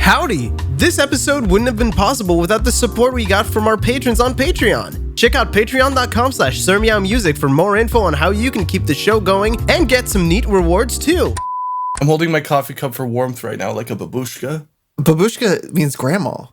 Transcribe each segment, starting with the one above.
Howdy! This episode wouldn't have been possible without the support we got from our patrons on Patreon. Check out patreon.com/SirMeowMusic for more info on how you can keep the show going and get some neat rewards too. I'm holding my coffee cup for warmth right now, like a babushka. Babushka means grandma.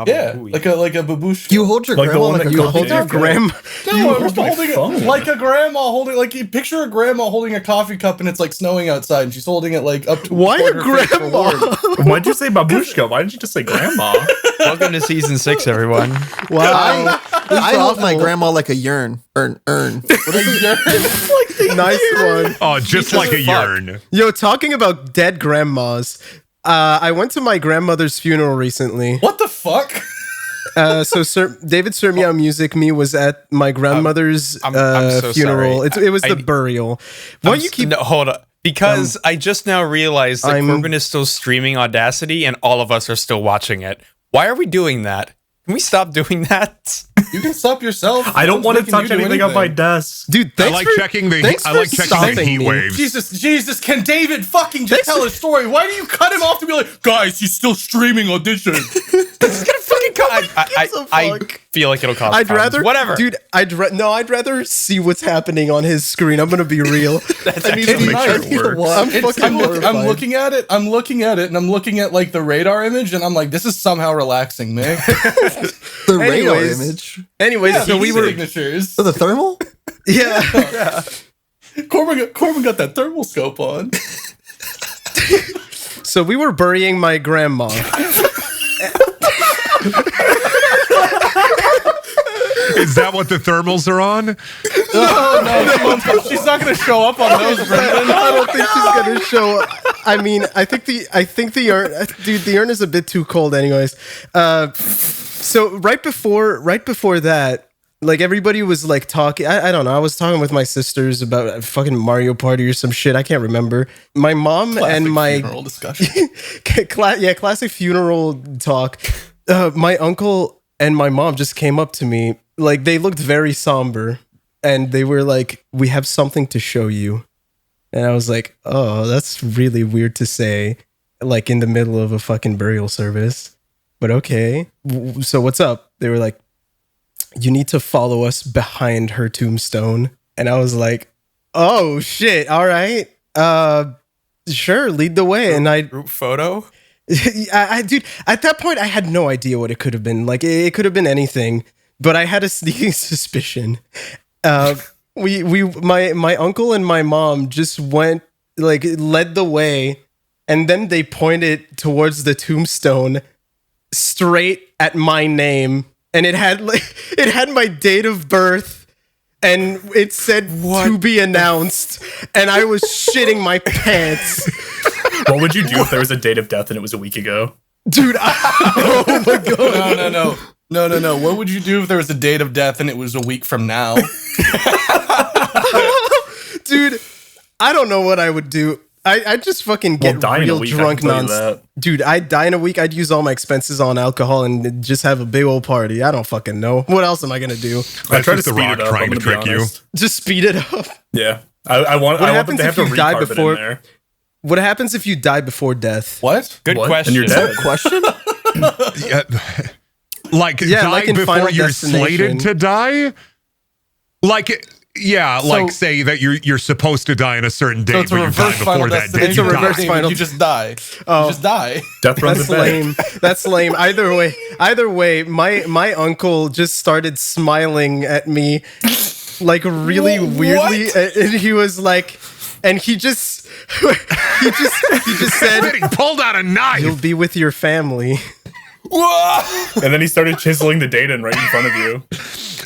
Yeah, like a babushka. You hold your Like the grandma one like that a You comes coffee hold your in. cup? grandma. No, I'm just my holding phone. it like a grandma holding, like you picture a grandma holding a coffee cup and it's like snowing outside and she's holding it like up to Why a toward her face for grandma? warmth. Why'd you say babushka? Why didn't you just say grandma? Welcome to season 6, everyone. Wow. I hold my grandma like a urn. Urn. What is it? Nice one. Oh, just like a urn. Yo, talking about dead grandmas, I went to my grandmother's funeral recently. What the fuck? So David Sir Meow Music Me was at my grandmother's I'm so funeral. sorry. It was the burial. Why you keep... No, hold up. Because I just now realized that Corbin is still streaming Audacity and all of us are still watching it. Why are we doing that? Can we stop doing that? You can stop yourself. I don't want to Making you touch do anything on my desk. Dude, I thanks like for, checking the thanks I for like checking the stopping heat me. waves. Jesus, can David fucking just tell his story? Why do you cut him off to be like, guys, he's still streaming Audition? It's gonna fucking I feel like it'll cause I'd problems. rather, Whatever. dude. I'd rather see what's happening on his screen. I'm gonna be real. I need to actually be- make sure it works. I'm fucking I'm horrified. looking at it, and I'm looking at like the radar image, and I'm like, this is somehow relaxing, man. The radar Anyways. image. Anyways, Yeah, so we were, signatures. Oh, the thermal? yeah. Corbin got that thermal scope on. So we were burying my grandma. Is that what the thermals are on? No, she's not gonna show up on those, Brendan. I don't think she's gonna show up. I mean, I think the urn, dude, the urn is a bit too cold, anyways. So right before that, like everybody was like talking. I don't know. I was talking with my sisters about a fucking Mario Party or some shit. I can't remember. My mom and my funeral discussion. classic funeral talk. My uncle and my mom just came up to me. Like they looked very somber, and they were like, "We have something to show you." And I was like, "Oh, that's really weird to say, like in the middle of a fucking burial service." But okay. So what's up? They were like, "You need to follow us behind her tombstone." And I was like, "Oh shit! All right, sure, lead the way." And I, Group photo? dude, at that point, I had no idea what it could have been. Like it could have been anything, but I had a sneaking suspicion. My uncle and my mom just went, like, led the way, and then they pointed towards the tombstone straight at my name, and it had my date of birth, and it said to be announced, and I was shitting my pants. What would you do if there was a date of death and it was a week ago? Dude, oh my god. No. What would you do if there was a date of death and it was a week from now? Dude, I don't know what I would do. I'd just fucking get die in a real week, I drunk can tell you nonsense. that. Dude, I'd die in a week. I'd use all my expenses on alcohol and just have a big old party. I don't fucking know. What else am I going to do? I try to just The speed Rock it up. trying I'm to gonna be trick you. honest. Just speed it up. Yeah, I want them happens to have if to you die recarb it before- in there. What happens if you die before death? What? Good What? question. And you're dead. Question? Yeah, like Yeah, die like in before Final you're Destination. slated to die? Like, yeah, like say that you're supposed to die on a certain So date, it's a but you die reverse Final before that date. Destination. It's a You reverse die. Final- You just die. Oh. You just die. Death runs That's in bed. lame. That's lame. Either way, my uncle just started smiling at me, like really weirdly, and he was like, and he just said, He pulled out a knife. "You'll be with your family." And then he started chiseling the date in right in front of you.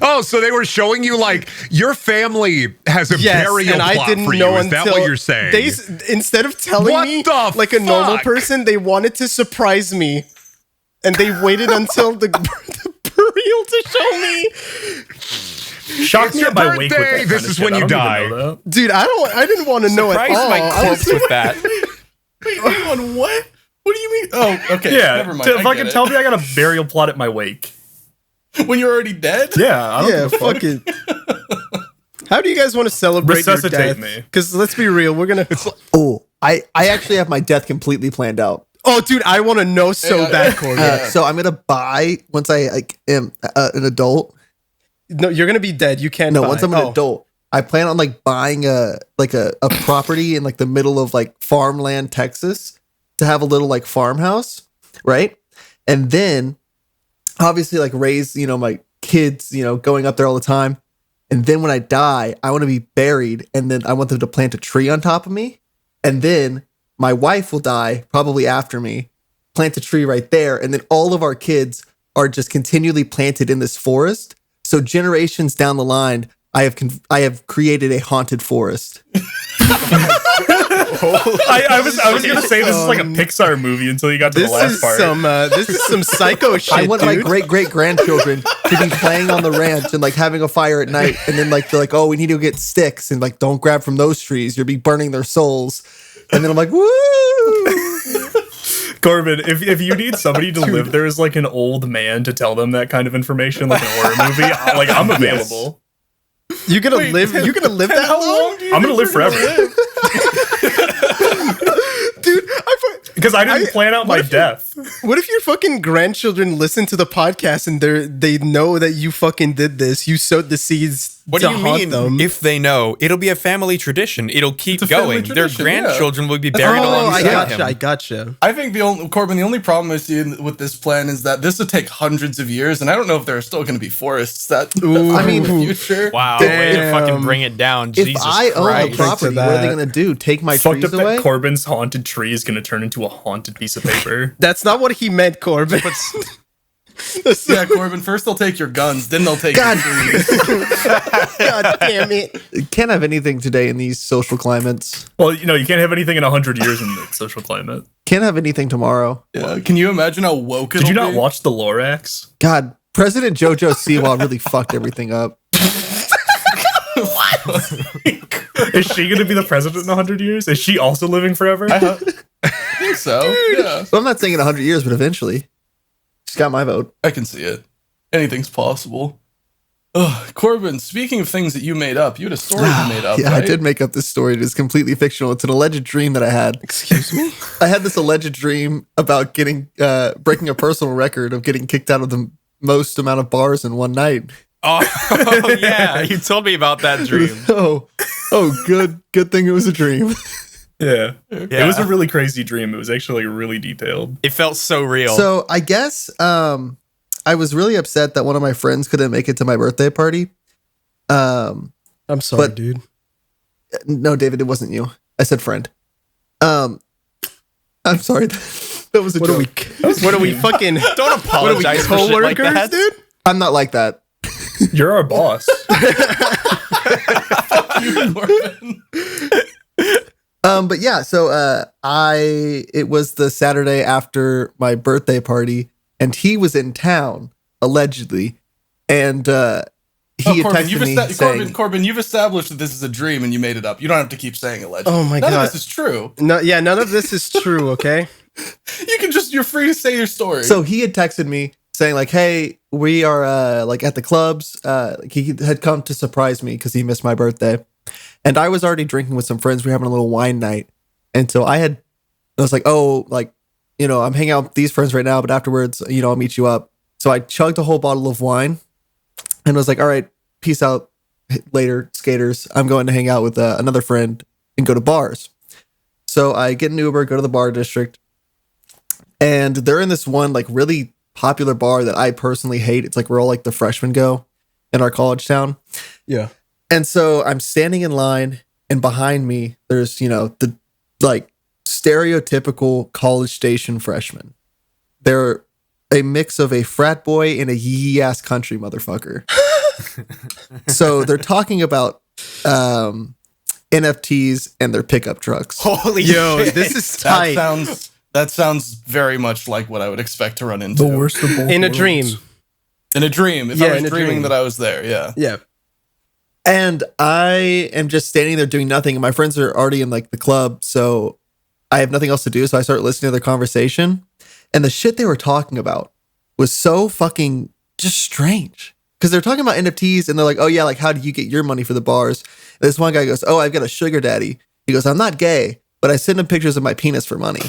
Oh, so they were showing you like your family has a Yes, burial and plot I didn't for you. know Is until that what you're saying? They instead of telling What me the like a normal fuck? person, they wanted to surprise me, and they waited until the burial to show me. Shocked me your at my wake with birthday. that This kind of is shit. when I you don't even die. know that. Dude, I didn't want to know at Surprise all. my I was corpse with that. Wait, hang on, what? What do you mean? Oh, okay. Yeah, never mind. if I I get can it. tell me I got a burial plot at my wake. When you're already dead? Yeah, I don't yeah, give a fuck. fuck it. How do you guys want to celebrate your Resuscitate death? me. Because let's be real, we're gonna. Oh, I actually have my death completely planned out. Oh, dude, I want to know so bad, Corbin. So I'm gonna buy once I am an adult. No, you're gonna be dead. You can't. No, buy. once I'm an adult, I plan on like buying a property in like the middle of like farmland, Texas, to have a little like farmhouse, right? And then obviously like raise, my kids, going up there all the time. And then when I die, I want to be buried, and then I want them to plant a tree on top of me. And then my wife will die probably after me, plant a tree right there, and then all of our kids are just continually planted in this forest. So generations down the line, I have created a haunted forest. I was gonna say this is like a Pixar movie until you got to the last part. This is some psycho shit. I want my dude. great grandchildren to be playing on the ranch and like having a fire at night, and then like they're like, oh, we need to go get sticks, and like don't grab from those trees, you'll be burning their souls. And then I'm like, woo! Corbin, if you need somebody to live there as like an old man to tell them that kind of information, like an horror movie, like I'm available. You're gonna live. You're gonna live that long? I'm gonna live forever. Dude, because I didn't plan out my death. What if your fucking grandchildren listen to the podcast and they know that you fucking did this? You sowed the seeds. What to do you haunt mean? them. If they know, it'll be a family tradition. It'll keep a family going. Their tradition, grandchildren will be buried Oh, alongside him. I gotcha. I think the only problem I see with this plan is that this would take hundreds of years, and I don't know if there are still going to be forests that I mean, in the future. Wow, way to Damn. fucking bring it down. If Jesus I own Christ. a property, what are they gonna do? Take my Fucked trees up that away? Corbin's haunted tree is gonna turn into a haunted piece of paper. That's not what he meant, Corbin. Yeah, Corbin, first they'll take your guns, then they'll take God. your trees. God damn it. Can't have anything today in these social climates. Well, you can't have anything in 100 years in the social climate. Can't have anything tomorrow. Yeah, can you imagine how woke Did you it'll not be? watch the Lorax? God, President Jojo Siwa really fucked everything up. Is she going to be the president in 100 years? Is she also living forever? I think so. Yeah, Well, I'm not saying in 100 years, but eventually. She's got my vote. I can see it. Anything's possible. Ugh, Corbin, speaking of things that you made up, you had a story you made up, Yeah, right? I did make up this story. It is completely fictional. It's an alleged dream that I had. Excuse me? I had this alleged dream about breaking a personal record of getting kicked out of the most amount of bars in one night. Oh, yeah, you told me about that dream. Oh, good thing it was a dream. Yeah. It was a really crazy dream. It was actually really detailed. It felt so real. So I guess I was really upset that one of my friends couldn't make it to my birthday party. I'm sorry, But- dude. No, David, it wasn't you. I said friend. I'm sorry. That was a What joke. are we fucking Don't apologize for shit like that. dude? I'm not like that. You're our boss. You, Corbin. But yeah, so it was the Saturday after my birthday party, and he was in town allegedly, and he had texted me saying, Corbin, you've established that this is a dream and you made it up. You don't have to keep saying allegedly. Oh my None God. of this is true. No, yeah, none of this is true, okay? You're free to say your story. so he had texted me saying like, "Hey, we are like at the clubs." He had come to surprise me because he missed my birthday, and I was already drinking with some friends. We were having a little wine night, and so I was like, "Oh, like I'm hanging out with these friends right now, but afterwards, I'll meet you up." So I chugged a whole bottle of wine, and was like, "All right, peace out later, skaters. I'm going to hang out with another friend and go to bars." So I get an Uber, go to the bar district, and they're in this one like really popular bar that I personally hate. It's like where all like the freshmen go in our college town. Yeah. And so I'm standing in line, and behind me, there's, the like stereotypical college station freshmen. They're a mix of a frat boy and a yee ass country motherfucker. So they're talking about NFTs and their pickup trucks. Holy Yo, shit. this is tight. that sounds very much like what I would expect to run into. The worst of both In a worlds. dream. In a dream. If Yeah, I in was a dreaming dream. that I was there, yeah. Yeah. And I am just standing there doing nothing. And my friends are already in like the club. So I have nothing else to do. So I start listening to their conversation. And the shit they were talking about was so fucking just strange. Because they're talking about NFTs and they're like, oh yeah, like how do you get your money for the bars? And this one guy goes, oh, I've got a sugar daddy. He goes, I'm not gay, but I send him pictures of my penis for money.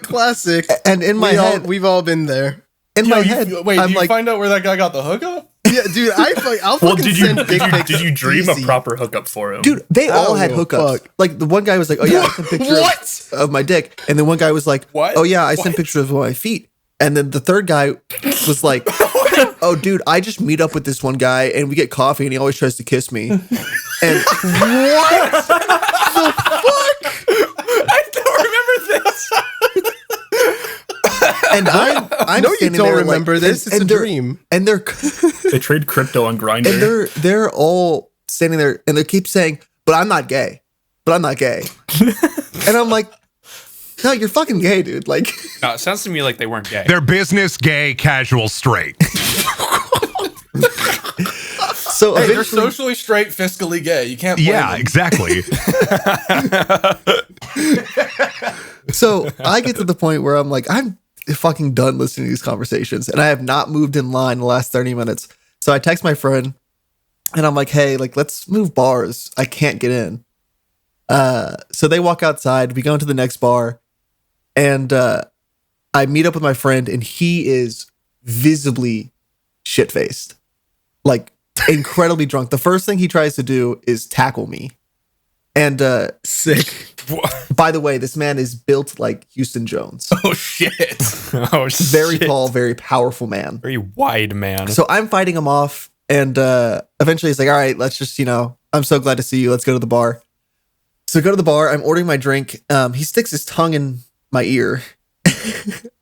Classic. And in my head, we've all been there. In my head, wait, I'm did you like, find out where that guy got the hookup? Yeah, dude, I'll Well, fucking did you send big pics. did you dream easy. a proper hookup for him? dude, they I all don't had give a hookups. fuck. Like the one guy was like, "Oh yeah, I sent pictures What? of my dick," and then one guy was like, What? "Oh yeah, I sent What? pictures of my feet," and then the third guy was like, "Oh dude, I just meet up with this one guy and we get coffee and he always tries to kiss me." And What? I don't remember this. and I'm No, you standing don't there like- remember this. It's a they're- dream. and they're They trade crypto on Grindr. and they're all standing there and they keep saying, "But I'm not gay. But I'm not gay." And I'm like, "No, you're fucking gay, dude." Like, No, it sounds to me like they weren't gay. They're business, gay, casual, straight. so Hey, they're eventually, socially straight, fiscally gay. You can't blame Yeah, them. exactly. so I get to the point where I'm like, I'm fucking done listening to these conversations, and I have not moved in line the last 30 minutes. So I text my friend, and I'm like, "Hey, like, let's move bars. I can't get in." So they walk outside. We go into the next bar, and I meet up with my friend, and he is visibly shit faced, like incredibly drunk. The first thing he tries to do is tackle me, and Sick. by the way, this man is built like Houston Jones. Oh shit. Oh, Very shit. tall, very powerful man. Very wide man. So I'm fighting him off, and eventually he's like, "All right, let's just, I'm so glad to see you. Let's go to the bar." So go to the bar. I'm ordering my drink. He sticks his tongue in my ear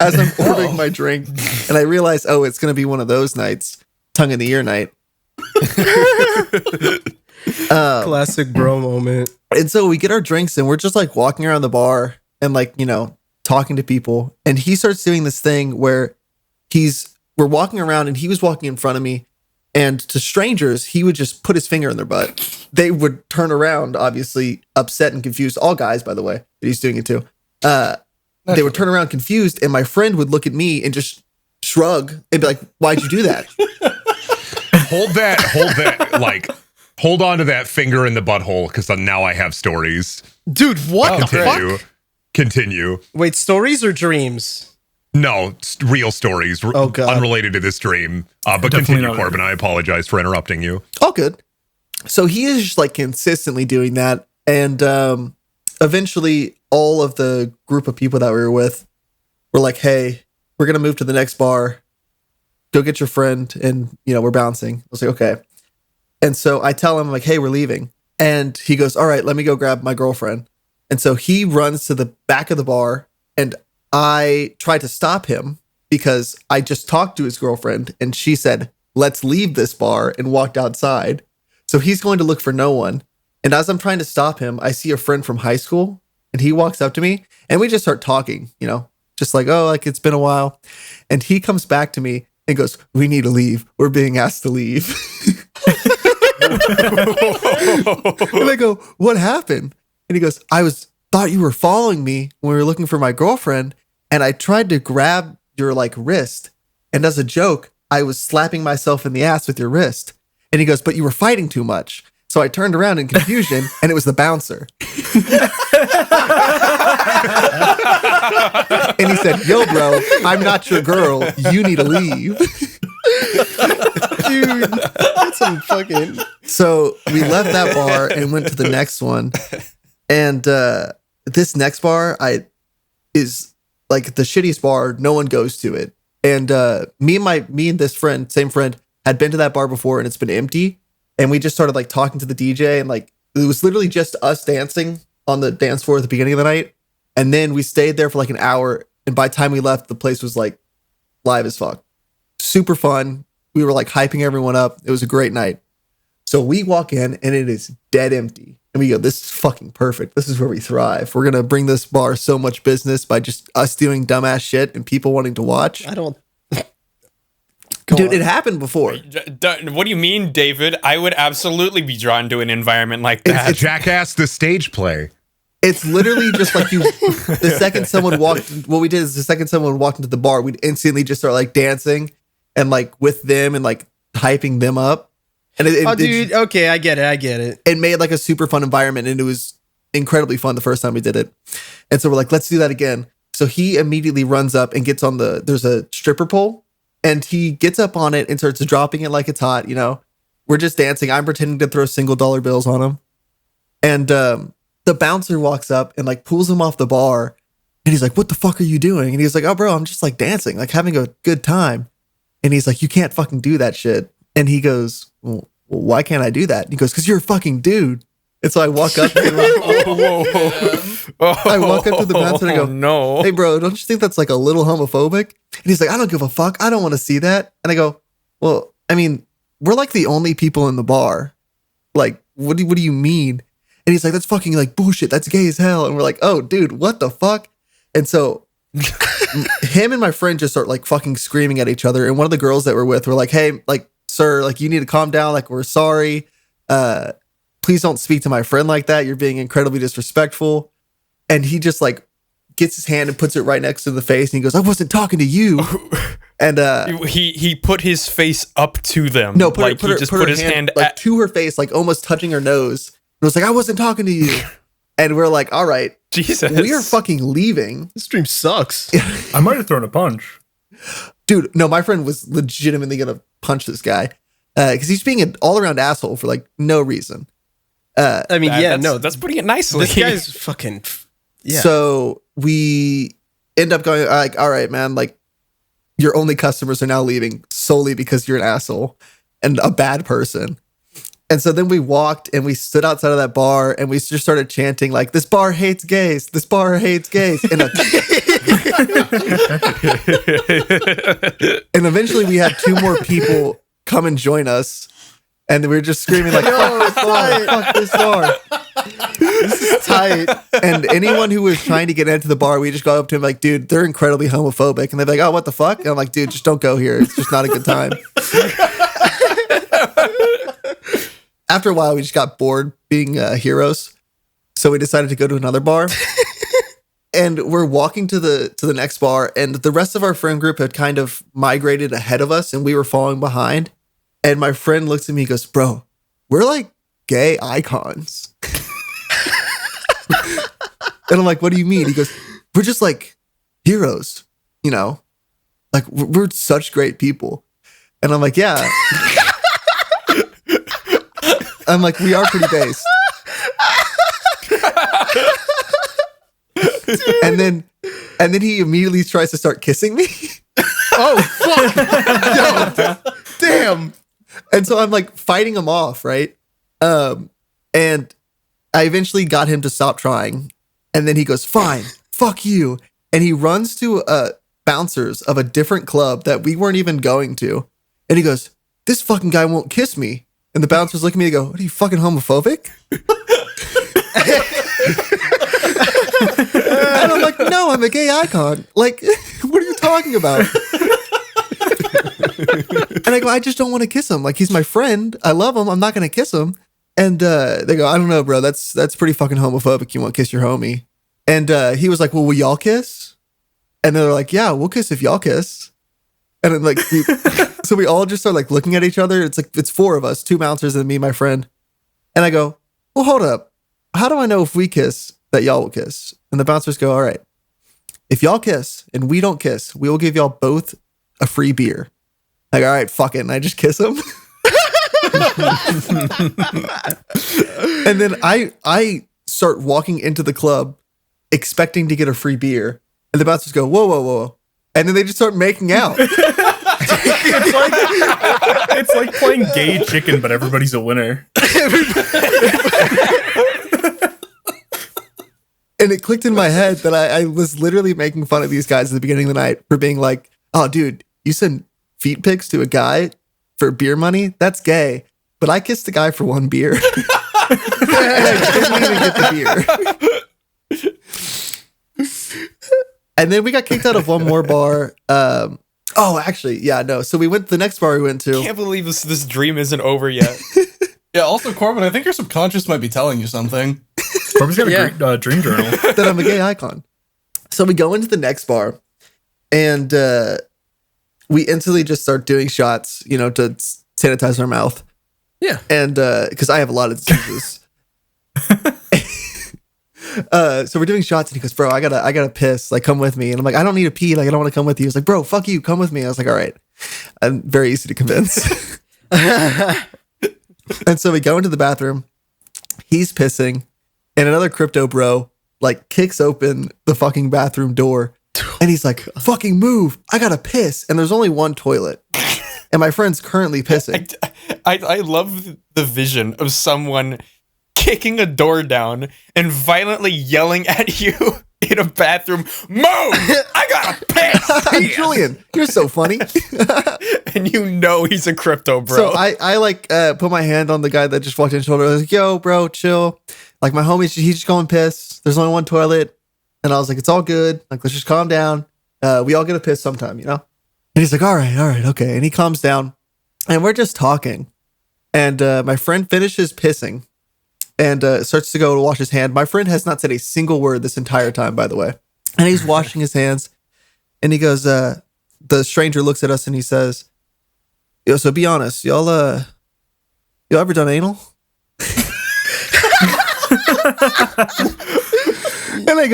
as I'm ordering my drink, and I realize, oh, it's gonna be one of those nights, tongue in the ear night. Classic bro moment. And so we get our drinks, and we're just like walking around the bar and like talking to people. And he starts doing this thing where we're walking around, and he was walking in front of me. And to strangers, he would just put his finger in their butt. They would turn around, obviously upset and confused. All guys, by the way, but he's doing it too. They would turn around confused, and my friend would look at me and just shrug and be like, "Why'd you do that?" Hold on to that finger in the butthole, because now I have stories. Dude, what the Continue. fuck? Continue. Wait, stories or dreams? No, real stories. Oh, God. Unrelated to this dream. But Definitely continue, not. Corbin. I apologize for interrupting you. All good. So he is just like consistently doing that. And eventually all of the group of people that we were with were like, "Hey, we're going to move to the next bar. Go get your friend." And, we're bouncing. I was like, "Okay." And so I tell him, like, "Hey, we're leaving." And he goes, "All right, let me go grab my girlfriend." And so he runs to the back of the bar, and I tried to stop him because I just talked to his girlfriend and she said, "Let's leave this bar," and walked outside. So he's going to look for no one. And as I'm trying to stop him, I see a friend from high school, and he walks up to me and we just start talking, just like, "Oh, like it's been a while." And he comes back to me and goes, "We need to leave. We're being asked to leave." And I go, "What happened?" And he goes, "Thought you were following me when we were looking for my girlfriend, and I tried to grab your wrist, and as a joke, I was slapping myself in the ass with your wrist." And he goes, "But you were fighting too much." So I turned around in confusion, and it was the bouncer. And he said, "Yo, bro, I'm not your girl. You need to leave." Dude, that's some fucking. So we left that bar and went to the next one. And this next bar is like the shittiest bar. No one goes to it. And me and this friend, same friend, had been to that bar before, and it's been empty. And we just started talking to the DJ, and it was literally just us dancing on the dance floor at the beginning of the night. And then we stayed there for an hour. And by the time we left, the place was live as fuck. Super fun. We were hyping everyone up. It was a great night. So we walk in, and it is dead empty. And we go, "This is fucking perfect. This is where we thrive. We're going to bring this bar so much business by just us doing dumbass shit and people wanting to watch." I don't. Dude, it happened before. What do you mean, David? I would absolutely be drawn to an environment like that. Jackass, the stage play. It's literally just the second someone walked, what we did is the second someone walked into the bar, we'd instantly just start dancing and with them and hyping them up. And dude, okay, I get it. It made like a super fun environment, and it was incredibly fun the first time we did it. And so we're like, let's do that again. So he immediately runs up and gets on there's a stripper pole, and he gets up on it and starts dropping it like it's hot. You know, we're just dancing. I'm pretending to throw $1 bills on him. And the bouncer walks up and like pulls him off the bar. And he's like, what the fuck are you doing? And he's like, oh, bro, I'm just like dancing, like having a good time. And he's like, you can't fucking do that shit. And he goes, well, why can't I do that? And he goes, because you're a fucking dude. And so I walk up to him. I walk up to the bouncer and I go, no. Hey, bro, don't you think that's like a little homophobic? And he's like, I don't give a fuck. I don't want to see that. And I go, well, I mean, we're like the only people in the bar. Like, what do you mean? And he's like, that's fucking like bullshit. That's gay as hell. And we're like, oh, dude, what the fuck? And so him and my friend just start like fucking screaming at each other. And one of the girls that we're with were like, hey, like, sir, like you need to calm down. Like, we're sorry. Please don't speak to my friend like that. You're being incredibly disrespectful. And he just like gets his hand and puts it right next to the face. And he goes, I wasn't talking to you. And he put his face up to them. No, put his hand like to her face, like almost touching her nose. It was like, I wasn't talking to you. And we're like, all right, Jesus, we are fucking leaving. This stream sucks. I might have thrown a punch. Dude, no, my friend was legitimately going to punch this guy because he's being an all-around asshole for like no reason. I mean, that's putting it nicely. This guy's fucking, yeah. So we end up going like, all right, man, like your only customers are now leaving solely because you're an asshole and a bad person. And so then we walked and we stood outside of that bar and we just started chanting like, this bar hates gays. This bar hates gays. And, and eventually we had 2 more people come and join us. And we were just screaming like, fuck this bar. This is tight. And anyone who was trying to get into the bar, we just go up to him like, dude, they're incredibly homophobic. And they're like, oh, what the fuck? And I'm like, dude, just don't go here. It's just not a good time. After a while, we just got bored being heroes. So we decided to go to another bar. And we're walking to the next bar. And the rest of our friend group had kind of migrated ahead of us. And we were falling behind. And my friend looks at me and goes, bro, we're like gay icons. And I'm like, what do you mean? He goes, we're just like heroes, you know? Like, we're such great people. And I'm like, yeah. I'm like, we are pretty based. And then he immediately tries to start kissing me. Oh, fuck. Yo, damn. And so I'm like fighting him off, right? And I eventually got him to stop trying. And then he goes, fine, fuck you. And he runs to bouncers of a different club that we weren't even going to. And he goes, this fucking guy won't kiss me. And the bouncers look at me and go, what are you, fucking homophobic? And I'm like, no, I'm a gay icon. Like, what are you talking about? And I go, I just don't want to kiss him. Like, he's my friend. I love him. I'm not going to kiss him. And they go, I don't know, bro. That's pretty fucking homophobic. You won't kiss your homie. And he was like, well, will y'all kiss? And they're like, yeah, we'll kiss if y'all kiss. And then like, so we all just start like looking at each other. It's like, it's 4 of us, 2 bouncers and me, my friend. And I go, well, hold up. How do I know if we kiss that y'all will kiss? And the bouncers go, all right, if y'all kiss and we don't kiss, we will give y'all both a free beer. Like, all right, fuck it. And I just kiss him. And then I start walking into the club expecting to get a free beer. And the bouncers go, whoa, whoa, whoa. And then they just start making out. It's like playing gay chicken, but everybody's a winner. And it clicked in my head that I was literally making fun of these guys at the beginning of the night for being like, oh, dude, you send feet pics to a guy for beer money? That's gay. But I kissed the guy for 1 beer. And I didn't even get the beer. And then we got kicked out of one more bar. Actually, yeah, no. So we went to the next bar we went to. I can't believe this dream isn't over yet. Yeah, also, Corbin, I think your subconscious might be telling you something. Corbin's got a great dream journal. That I'm a gay icon. So we go into the next bar, and we instantly just start doing shots, you know, to sanitize our mouth. Yeah. And because I have a lot of diseases. So we're doing shots and he goes, bro, I gotta piss. Like, come with me. And I'm like, I don't need to pee. Like, I don't want to come with you. He's like, bro, fuck you. Come with me. I was like, all right. I'm very easy to convince. And so we go into the bathroom. He's pissing. And another crypto bro like kicks open the fucking bathroom door. And he's like, fucking move. I gotta piss. And there's only one toilet. And my friend's currently pissing. I love the vision of someone kicking a door down and violently yelling at you in a bathroom, move! I gotta piss! Julian, you're so funny. And you know he's a crypto bro. So I like put my hand on the guy that just walked in the shoulder. I was like, yo, bro, chill. Like my homie, he's just going piss. There's only one toilet. And I was like, it's all good. Like, let's just calm down. We all get a piss sometime, you know? And he's like, all right, okay. And he calms down. And we're just talking. And my friend finishes pissing and starts to go to wash his hand. My friend has not said a single word this entire time, by the way. And he's washing his hands. And he goes, the stranger looks at us and he says, yo, so be honest, y'all ever done anal? And I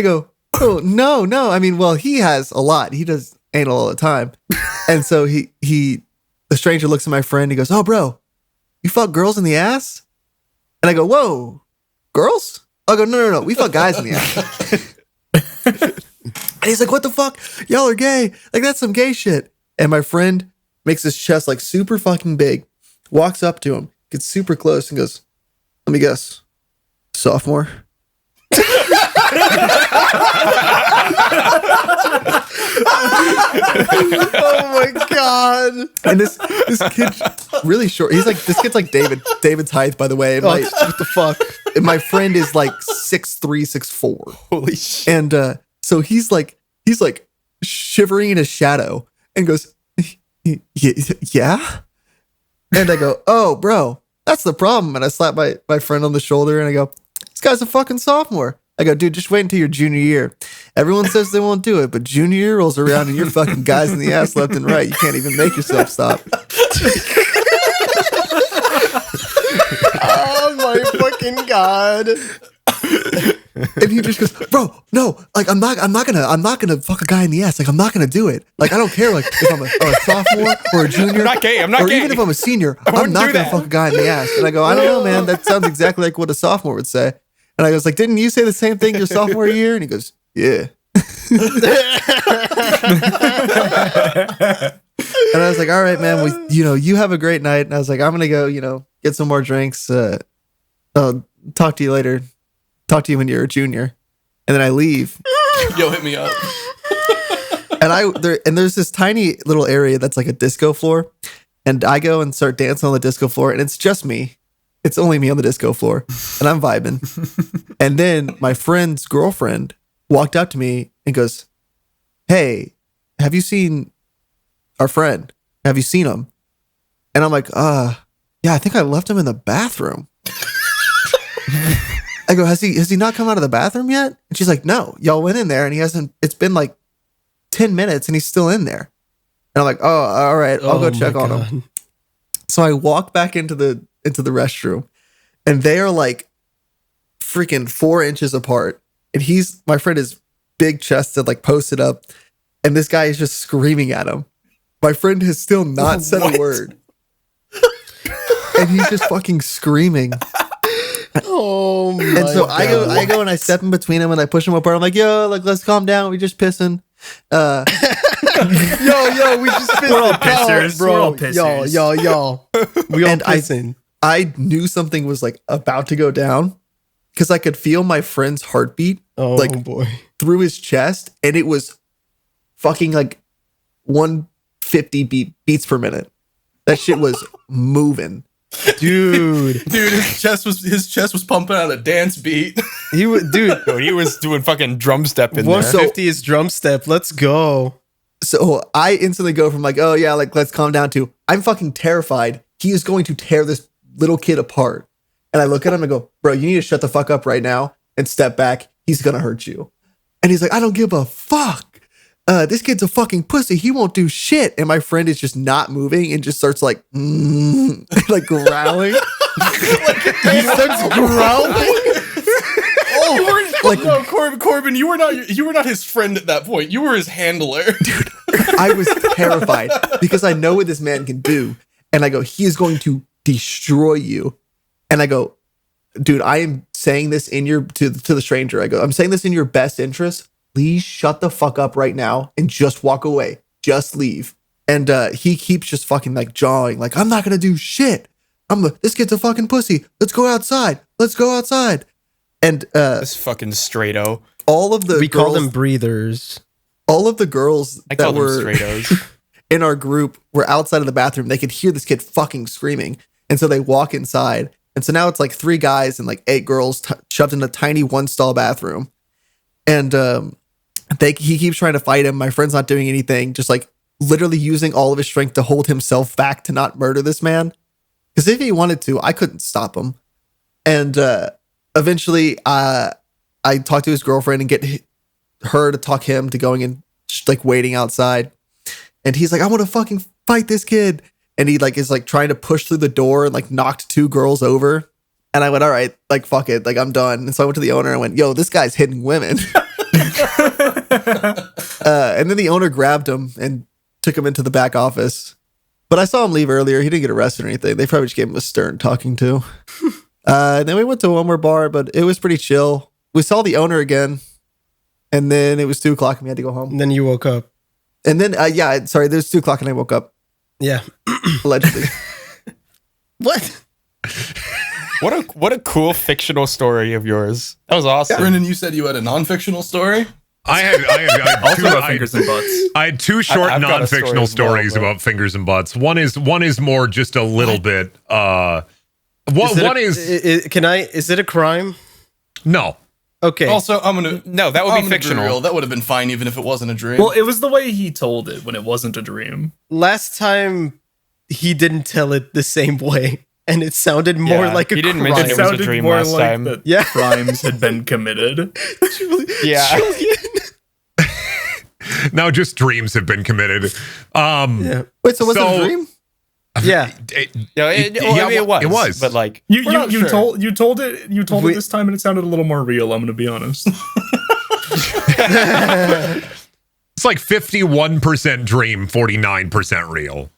go, oh, no. I mean, well, he has a lot. He does anal all the time. And so the stranger looks at my friend. He goes, oh, bro, you fuck girls in the ass? And I go, whoa, girls? I go, no. We fuck guys in the ass. And he's like, what the fuck? Y'all are gay. Like, that's some gay shit. And my friend makes his chest like super fucking big, walks up to him, gets super close and goes, let me guess, sophomore? Oh my god! And this kid really short. This kid's like David's height, by the way. And What the fuck? and my friend is like 6'3", 6'4". Holy shit. And so he's like shivering in his shadow and goes, yeah. And I go, oh, bro, that's the problem. And I slap my friend on the shoulder and I go, this guy's a fucking sophomore. I go, dude, just wait until your junior year. Everyone says they won't do it, but junior year rolls around and you're fucking guys in the ass left and right. You can't even make yourself stop. Oh my fucking god! And he just goes, bro, no, like I'm not gonna fuck a guy in the ass. Like I'm not gonna do it. Like I don't care. Like if I'm a sophomore or a junior, I'm not gay. Or even if I'm a senior, I'm not gonna fuck a guy in the ass. And I go, I don't know, man. That sounds exactly like what a sophomore would say. And I was like, didn't you say the same thing your sophomore year? And he goes, yeah. And I was like, all right, man, you have a great night. And I was like, I'm going to go, get some more drinks. I'll talk to you later. Talk to you when you're a junior. And then I leave. Yo, hit me up. And there's this tiny little area that's like a disco floor. And I go and start dancing on the disco floor. And it's just me. It's only me on the disco floor. And I'm vibing. And then my friend's girlfriend walked up to me and goes, hey, have you seen our friend? Have you seen him? And I'm like, yeah, I think I left him in the bathroom. I go, has he not come out of the bathroom yet? And she's like, no, y'all went in there and it's been like 10 minutes and he's still in there. And I'm like, oh, all right, I'll go check on him. So I walk back into the restroom and they are like freaking 4 inches apart. And my friend is big chested, like posted up. And this guy is just screaming at him. My friend has still not said a word. And he's just fucking screaming. Oh my And so god. I go and I step in between him and I push him apart. I'm like, yo, like, let's calm down. We just pissing. Yo, we just pissing. We're all pissers. Bro, We're all pissers. Y'all. We all And pissing. I knew something was like about to go down because I could feel my friend's heartbeat Oh like boy. through his chest, and it was fucking like 150 beats per minute. That shit was moving. Dude. His chest was pumping out a dance beat. He was He was doing fucking drum step in there. 150 is drum step. Let's go. So I instantly go from like, oh yeah, like let's calm down to I'm fucking terrified. He is going to tear this little kid apart. And I look at him and go, bro, you need to shut the fuck up right now and step back. He's going to hurt you. And he's like, I don't give a fuck. this kid's a fucking pussy. He won't do shit. And my friend is just not moving and just starts like, like growling. He starts growling. Like, no, Corbin, you were not his friend at that point. You were his handler. Dude, I was terrified because I know what this man can do. And I go, he is going to destroy you. And I go, dude, I am saying this in your, to the stranger. I go, I'm saying this in your best interest. Please shut the fuck up right now and just walk away. Just leave. And he keeps just fucking like jawing, like, I'm not going to do shit. This kid's a fucking pussy. Let's go outside. Let's go outside. And This fucking straight-o. all of the We girls, call them breathers. all of the girls I call that them were straight-os. in our group were outside of the bathroom. They could hear this kid fucking screaming. And so they walk inside. And so now it's like 3 guys and like 8 girls shoved in a tiny 1-stall bathroom. And he keeps trying to fight him. My friend's not doing anything, just like literally using all of his strength to hold himself back to not murder this man. Because if he wanted to, I couldn't stop him. And eventually, I talked to his girlfriend and get her to talk him to going and like waiting outside. And he's like, I want to fucking fight this kid. And he like is like trying to push through the door and like knocked 2 girls over. And I went, all right, like fuck it, like I'm done. And so I went to the owner and went, yo, this guy's hitting women. And then the owner grabbed him and took him into the back office. But I saw him leave earlier. He didn't get arrested or anything. They probably just gave him a stern talking to. And then we went to one more bar, but it was pretty chill. We saw the owner again. And then it was 2 o'clock and we had to go home. And then you woke up. And then, sorry, there's 2 o'clock and I woke up. Yeah. Allegedly. What? What a cool fictional story of yours. That was awesome. Brendan, you said you had a non-fictional story. I had Also two, about fingers and butts. I had 2 short I've got a story non-fictional as well, stories but- about fingers and butts. One is more just a little bit. Is it a crime? No. Okay. Also, I'm gonna No, that would I'm be gonna fictional. real. That would have been fine even if it wasn't a dream. Well, it was the way he told it when it wasn't a dream. Last time he didn't tell it the same way, and it sounded more Yeah, like a he didn't crime. mention it was a dream more last like time. that Yeah. crimes had been committed. Yeah. Now just dreams have been committed. Yeah. Wait, so was it So- a dream? Yeah. Yeah, I mean, it was. It was. But like, You We're not sure. told it We- this time and it sounded a little more real, I'm gonna be honest. It's like 51% dream, 49% real.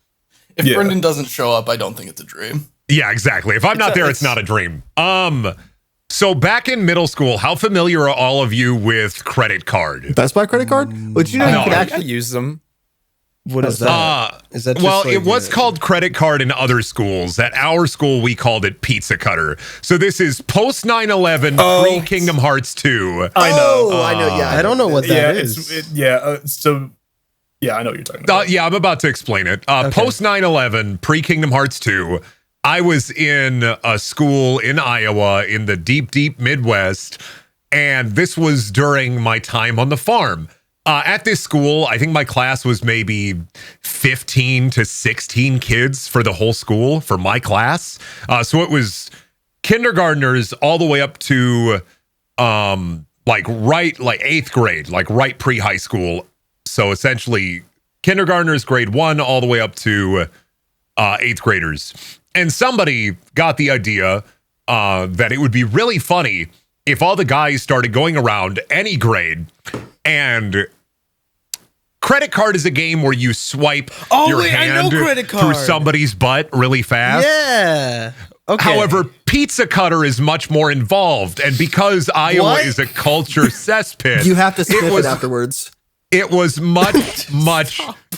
if yeah. Brendan doesn't show up, I don't think it's a dream. Yeah, exactly. If I'm not there, it's not a dream. So back in middle school, how familiar are all of you with credit card? Best Buy credit card? But you know, No. you could I actually. use them. What is that? Is that just Well, like it was called credit card in other schools. At our school, we called it pizza cutter. So this is post 9/11, pre Kingdom Hearts 2. I know. Oh, I know. Yeah, I don't know what yeah, that is. I know what you're talking about. Yeah, I'm about to explain it. Post 9/11, pre Kingdom Hearts 2, I was in a school in Iowa in the deep, deep Midwest, and this was during my time on the farm. At this school, I think my class was maybe 15 to 16 kids for the whole school for my class. So it was kindergartners all the way up to like 8th grade, like right pre-high school. So essentially kindergartners grade 1 all the way up to 8th graders. And somebody got the idea that it would be really funny if all the guys started going around any grade, and credit card is a game where you swipe your wait, I know hand credit through card. somebody's butt really fast. Yeah. Okay. However, pizza cutter is much more involved, and because Iowa What? is a culture cesspit, You have to sniff it, was- afterwards. it was much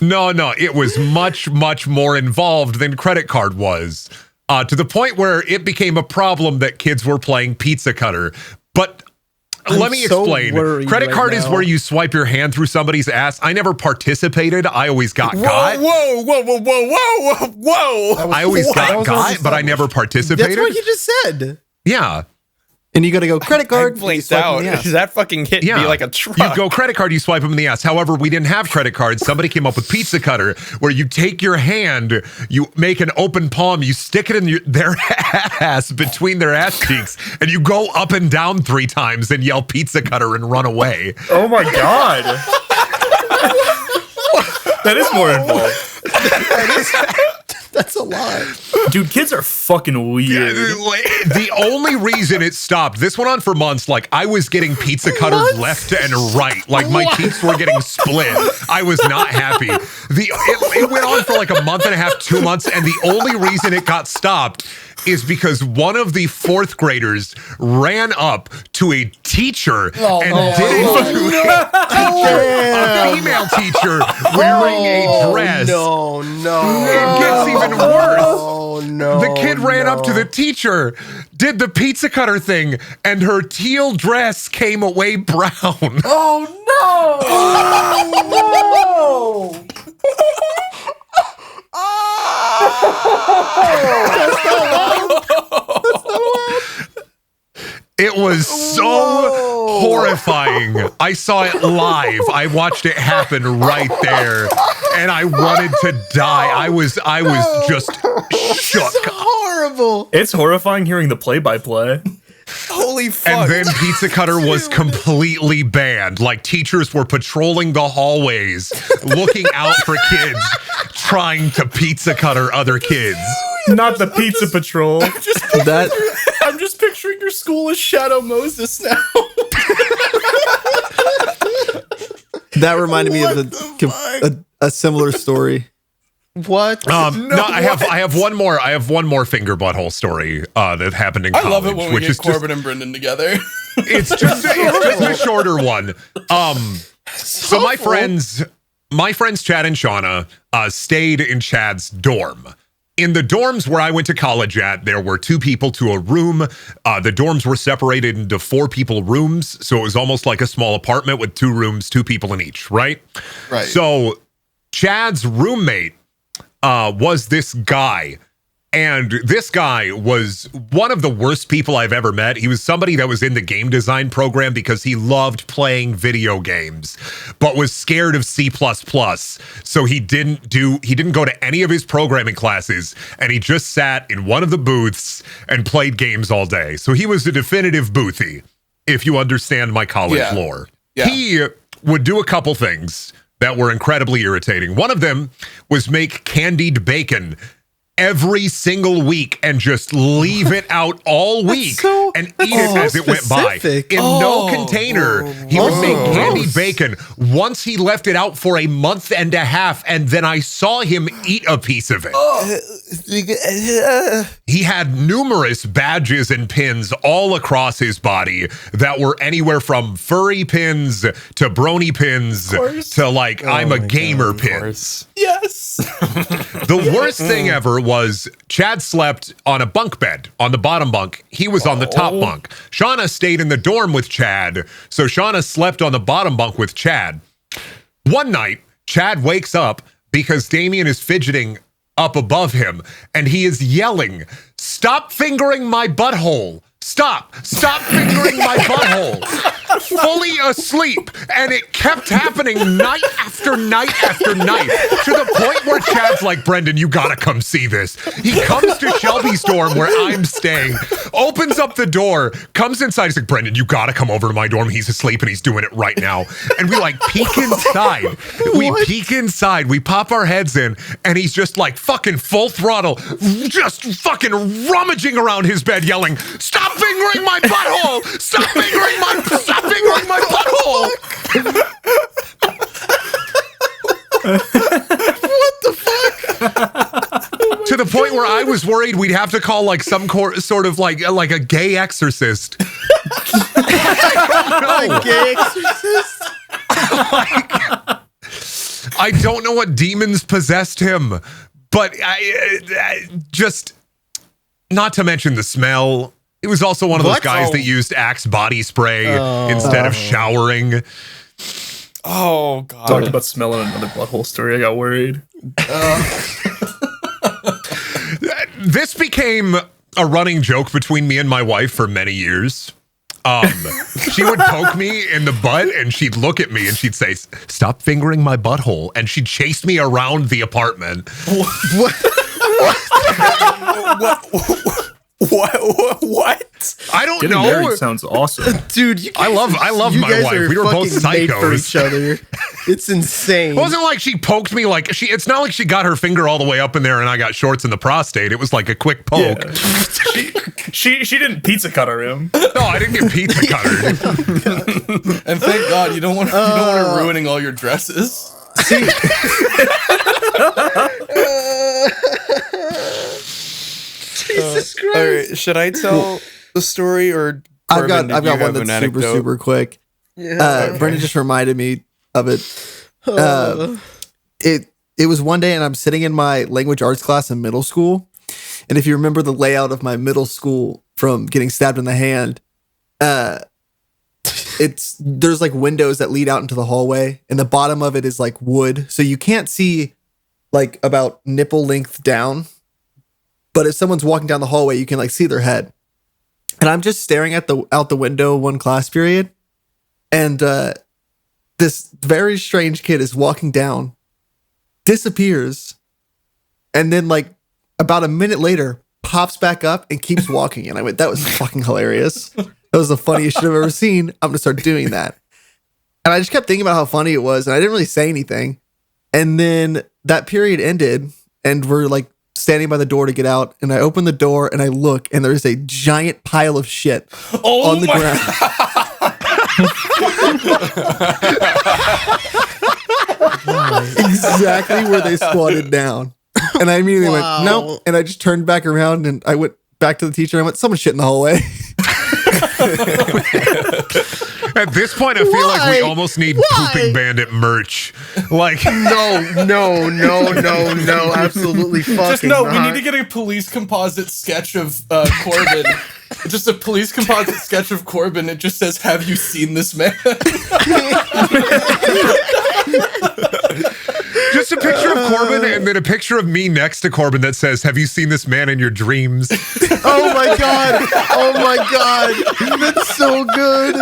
it was much more involved than credit card was, to the point where it became a problem that kids were playing pizza cutter. But let me so explain. worried Credit right card is now. where you swipe your hand through somebody's ass. I never participated. I always got got. I always got, but I never participated. That's what you just said. Yeah. And you got to go credit card. I you blinked swipe out. in the ass. That fucking hit Yeah. me like a truck. You go credit card, you swipe them in the ass. However, we didn't have credit cards. Somebody came up with pizza cutter, where you take your hand, you make an open palm, you stick it in their ass between their ass cheeks, and you go up and down 3 times and yell pizza cutter and run away. Oh my god. That is more involved. That's a lot. Dude, kids are fucking weird. The only reason it stopped, this went on for months. Like, I was getting pizza cutters left and right. Like, my teeth were getting split. I was not happy. It went on for like a month and a half, 2 months, and the only reason it got stopped is because one of the fourth graders ran up to a teacher and did it to a female teacher wearing a dress. No. It gets even worse. Oh no. The kid ran up to the teacher, did the pizza cutter thing, and her teal dress came away brown. It was so horrifying. I saw it live. I watched it happen right there, and I wanted to die. I was just shook. Horrible. It's horrifying hearing the play-by-play. Holy fuck. And then pizza cutter was completely banned. Like, teachers were patrolling the hallways, looking out for kids, trying to pizza cutter other kids. Not the Pizza Patrol. I'm just picturing your school as Shadow Moses now. That reminded me of a similar story. What? No, I have one more. I have one more finger butthole story that happened in I college. love it when we which get is Corbin and Brendan together. It's just a shorter one. So my friends Chad and Shauna stayed in Chad's dorm. In the dorms where I went to college at, there were 2 people to a room. The dorms were separated into 4 people rooms, so it was almost like a small apartment with 2 rooms, 2 people in each, right? Right. So Chad's roommate was this guy. And this guy was one of the worst people I've ever met. He was somebody that was in the game design program because he loved playing video games, but was scared of C++. So he didn't go to any of his programming classes, and he just sat in one of the booths and played games all day. So he was a definitive boothy, if you understand my college lore. Yeah. He would do a couple things that were incredibly irritating. One of them was make candied bacon every single week and just leave it out all week and eat it as it went by. In no container, he would make candied bacon. Once he left it out for a month and a half, and then I saw him eat a piece of it. He had numerous badges and pins all across his body that were anywhere from furry pins to brony pins to like I'm a gamer pins. Yes. The worst thing ever was Chad slept on a bunk bed on the bottom bunk. He was on the top bunk. Shauna stayed in the dorm with Chad, so Shauna slept on the bottom bunk with Chad. One night, Chad wakes up because Damien is fidgeting up above him, and he is yelling, "Stop fingering my butthole! Stop fingering my butthole!" Fully asleep, and it kept happening night after night after night, to the point where Chad's like, "Brendan, you gotta come see this." He comes to Shelby's dorm where I'm staying, opens up the door, comes inside. He's like, "Brendan, you gotta come over to my dorm. He's asleep and he's doing it right now." And we like peek inside. We peek inside. We pop our heads in, and he's just like fucking full throttle, just fucking rummaging around his bed, yelling, "Stop fingering my butthole! Stop fingering my butthole!" What the fuck? To the point where I was worried we'd have to call like some sort of like a gay exorcist. A gay exorcist? I don't know what demons possessed him, but I just, not to mention the smell. He was also one of those guys that used Axe body spray instead of showering. Oh, God. Talked about smelling another butthole story. I got worried. This became a running joke between me and my wife for many years. She would poke me in the butt and she'd look at me and she'd say, "Stop fingering my butthole." And she'd chase me around the apartment. What? I don't Getting know. married sounds awesome. Dude, you I love you my guys wife. are We were both fucking made for psychos. each other. It's insane. It wasn't like she poked me like she. It's not like she got her finger all the way up in there and I got shorts in the prostate. It was like a quick poke. Yeah. she didn't pizza cutter him. No, I didn't get pizza cutter. And thank God you don't want her ruining all your dresses. Jesus Christ. All right, should I tell the story or I've got Corbin, did you one have that's an anecdote? super quick. Brendan just reminded me of it. It was one day, and I'm sitting in my language arts class in middle school. And if you remember the layout of my middle school from getting stabbed in the hand, there's like windows that lead out into the hallway, and the bottom of it is like wood, so you can't see like about nipple length down. But if someone's walking down the hallway, you can like see their head. And I'm just staring at out the window one class period, and this very strange kid is walking down, disappears, and then like about a minute later pops back up and keeps walking. And I went, that was fucking hilarious. That was the funniest shit I've ever seen. I'm gonna start doing that. And I just kept thinking about how funny it was, and I didn't really say anything. And then that period ended, and we're like standing by the door to get out, and I open the door and I look, and there's a giant pile of shit on the ground. Exactly where they squatted down. And I immediately went, nope. And I just turned back around and I went back to the teacher and I went, someone shit in the hallway. At this point, I feel like we almost need Pooping Bandit merch. Like, No, absolutely fucking Just no, we not. need to get a police composite sketch of Corbin. Just a police composite sketch of Corbin. It just says, "Have you seen this man?" just a picture of Corbin and then a picture of me next to Corbin that says, "Have you seen this man in your dreams?" Oh my god, that's so good.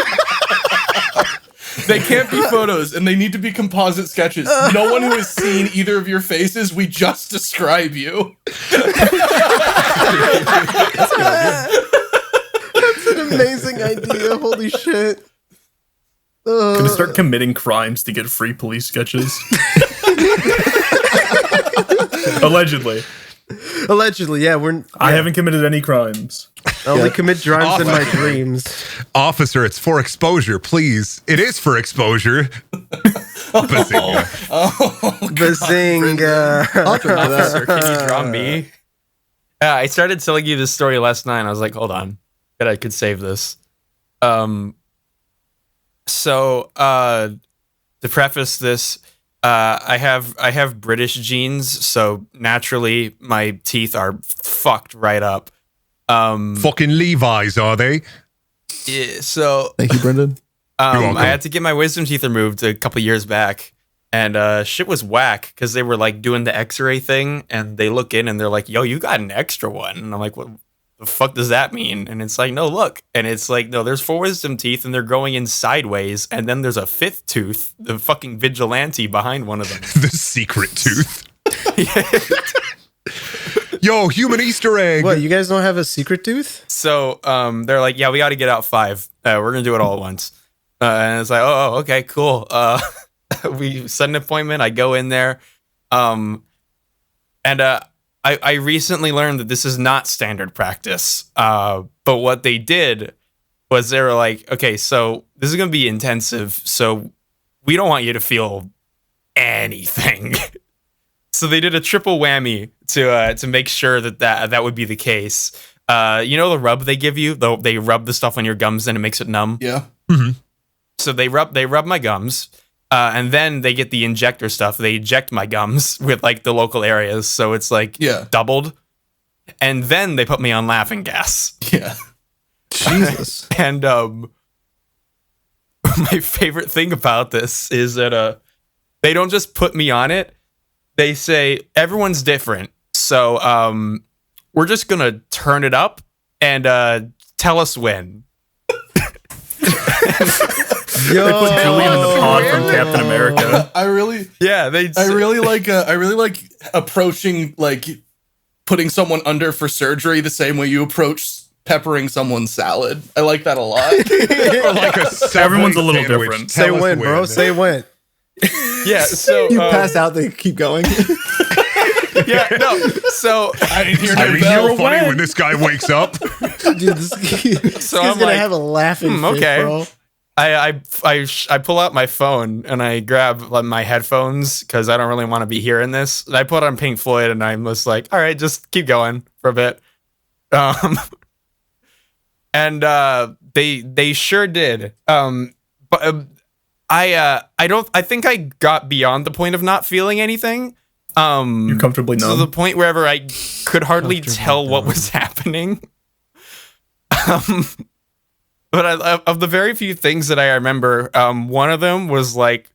They can't be photos, and they need to be composite sketches. No one who has seen either of your faces, we just describe you. That's an amazing idea. Holy shit. Gonna start committing crimes to get free police sketches. Allegedly. Allegedly, yeah, I haven't committed any crimes. I only commit crimes in my dreams. Officer, it's for exposure, please. It is for exposure. Bazinga. Bazinga. I'll drink to that. Officer, can you draw me? Yeah, I started telling you this story last night. And I was like, hold on, I could save this. So to preface this, I have British genes, so naturally my teeth are fucked right up. Fucking Levi's, are they? Yeah, so Thank you, Brendan. welcome. I had to get my wisdom teeth removed a couple years back, and shit was whack because they were like doing the X-ray thing, and they look in and they're like, "Yo, you got an extra one," and I'm like, "What the fuck does that mean?" And it's like, "No, look," and it's like, "No, there's 4 wisdom teeth, and they're growing in sideways, and then there's a 5th tooth, the fucking vigilante behind one of them." The secret tooth. Yo, human Easter egg. What, you guys don't have a secret tooth? So they're like, "Yeah, we got to get out 5. We're gonna do it all at once." And it's like, "Oh, okay, cool." We set an appointment. I go in there, and I recently learned that this is not standard practice. But what they did was they were like, "Okay, so this is gonna be intensive. So we don't want you to feel anything." So they did a triple whammy to make sure that would be the case. You know the rub they give you? They rub the stuff on your gums and it makes it numb. Yeah. So they rub my gums, and then they get the injector stuff. They eject my gums with like the local areas, so it's like doubled. And then they put me on laughing gas. Yeah. Jesus. And my favorite thing about this is that they don't just put me on it. They say everyone's different, so we're just gonna turn it up and tell us when. Yo, They put Julian in the pod from Captain America. I really Yeah, like approaching like putting someone under for surgery the same way you approach peppering someone's salad. I like that a lot. Or like a Everyone's a little sandwich. different. Say Tell us when, bro. when. Say when. Yeah, so You pass out, they keep going. yeah, no. So I didn't hear I no mean, bell. you're funny when this guy wakes up. Dude, this So guy's I'm gonna like, have a laughing fit, okay. bro. I pull out my phone and I grab like, my headphones because I don't really want to be hearing this. I put on Pink Floyd and I'm just like, all right, just keep going for a bit. And they sure did. But I think I got beyond the point of not feeling anything. You're comfortably To numb. the point wherever I could hardly tell what was happening. But of the very few things that I remember, one of them was like,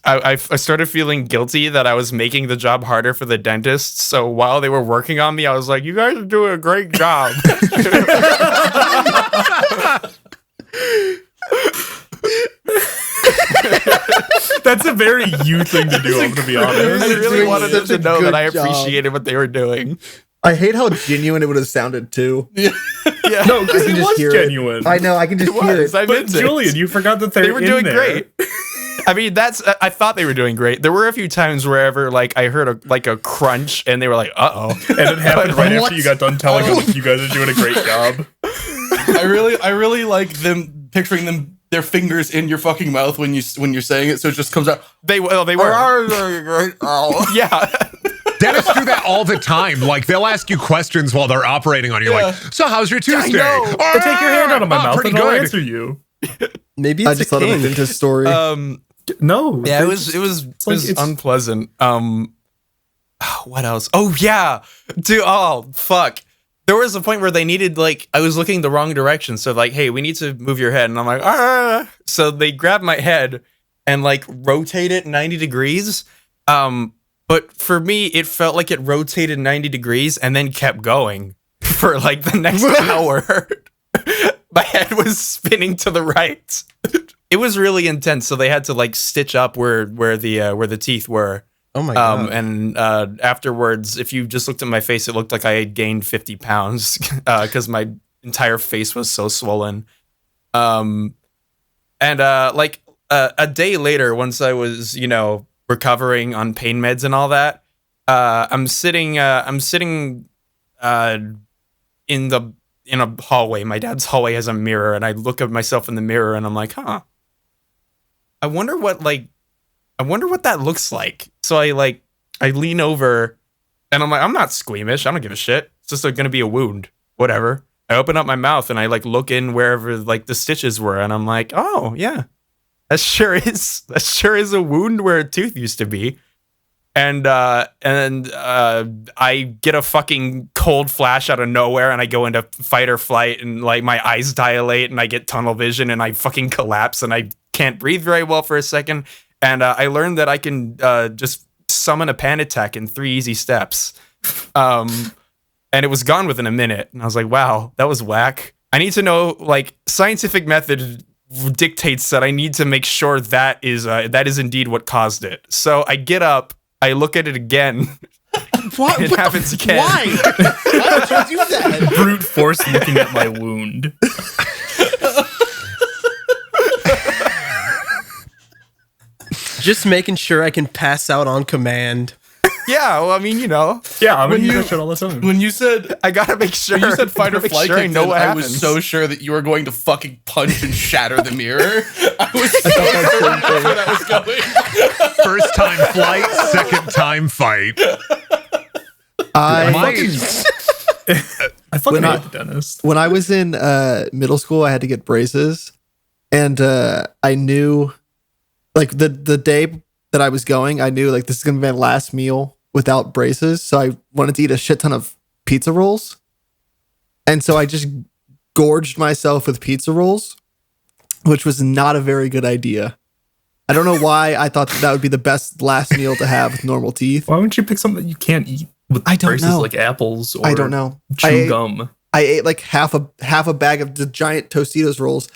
I started feeling guilty that I was making the job harder for the dentists. So while they were working on me, I was like, you guys are doing a great job. That's a very you thing to do, I'm going to be I honest. really doing wanted them such to a know good that I job. appreciated what they were doing. I hate how genuine it would have sounded too. Yeah, No, because I can it just was hear genuine. it. I know, I can just it hear was. it. I But meant it. Julian, you forgot that They were in doing there. great. I mean, I thought they were doing great. There were a few times wherever like I heard a crunch and they were like, "Uh-oh." And it happened right What? after you got done telling them you guys are doing a great job. I really like them picturing their fingers in your fucking mouth when you're saying it, so it just comes out. They were. Yeah. Dentists do that all the time. Like they'll ask you questions while they're operating on you. Yeah. Like, so how's your Tuesday? know. "Oh, Take your hand out of my mouth pretty and I'll good." answer you. Maybe I it's just a thought of a king. dentist story. No. Yeah, they it was like it's- unpleasant. What else? Oh yeah. Dude, oh fuck. There was a point where they needed like I was looking the wrong direction. So like, hey, we need to move your head. And I'm like, ah. So they grabbed my head and like rotate it 90 degrees. But for me, it felt like it rotated 90 degrees and then kept going for like the next hour. My head was spinning to the right. It was really intense. So they had to like stitch up where the teeth were. Oh my god. And afterwards, if you just looked at my face, it looked like I had gained 50 pounds because my entire face was so swollen. And like a day later, once I was, recovering on pain meds and all that, I'm sitting in a hallway. My dad's hallway has a mirror, and I look at myself in the mirror, and I'm like, huh. I wonder what that looks like. So I lean over and I'm like, I'm not squeamish. I don't give a shit. It's just going to be a wound. Whatever. I open up my mouth and I like look in wherever like the stitches were. And I'm like, oh yeah, that sure is a wound where a tooth used to be. And I get a fucking cold flash out of nowhere and I go into fight or flight and like my eyes dilate and I get tunnel vision and I fucking collapse and I can't breathe very well for a second. And I learned that I can just summon a panic attack in 3 easy steps. And it was gone within a minute. And I was like, wow, that was whack. I need to know, like, scientific method dictates that I need to make sure that is indeed what caused it. So I get up, I look at it again. What? It happens again. Why? Why would you do that? Brute force looking at my wound. Just making sure I can pass out on command. Yeah, well, I mean, Yeah, I'm gonna When use you- that shit all the time. When you said I gotta make sure. when you said fight or Make flight, sure I kicked know in, what I happens. was so sure that you were going to fucking punch and shatter the mirror. I was so certain that's where that was going. First time flight, second time fight. I I fucking When I- hate the dentist. when I was in middle school, I had to get braces, and I knew, like the day that I was going, I knew like this is gonna be my last meal without braces, so I wanted to eat a shit ton of pizza rolls, and so I just gorged myself with pizza rolls, which was not a very good idea. I don't know why I thought that would be the best last meal to have with normal teeth. Why wouldn't you pick something that you can't eat with I don't braces know. like apples or I don't know. chew gum? I ate like half a bag of the giant Tostitos rolls,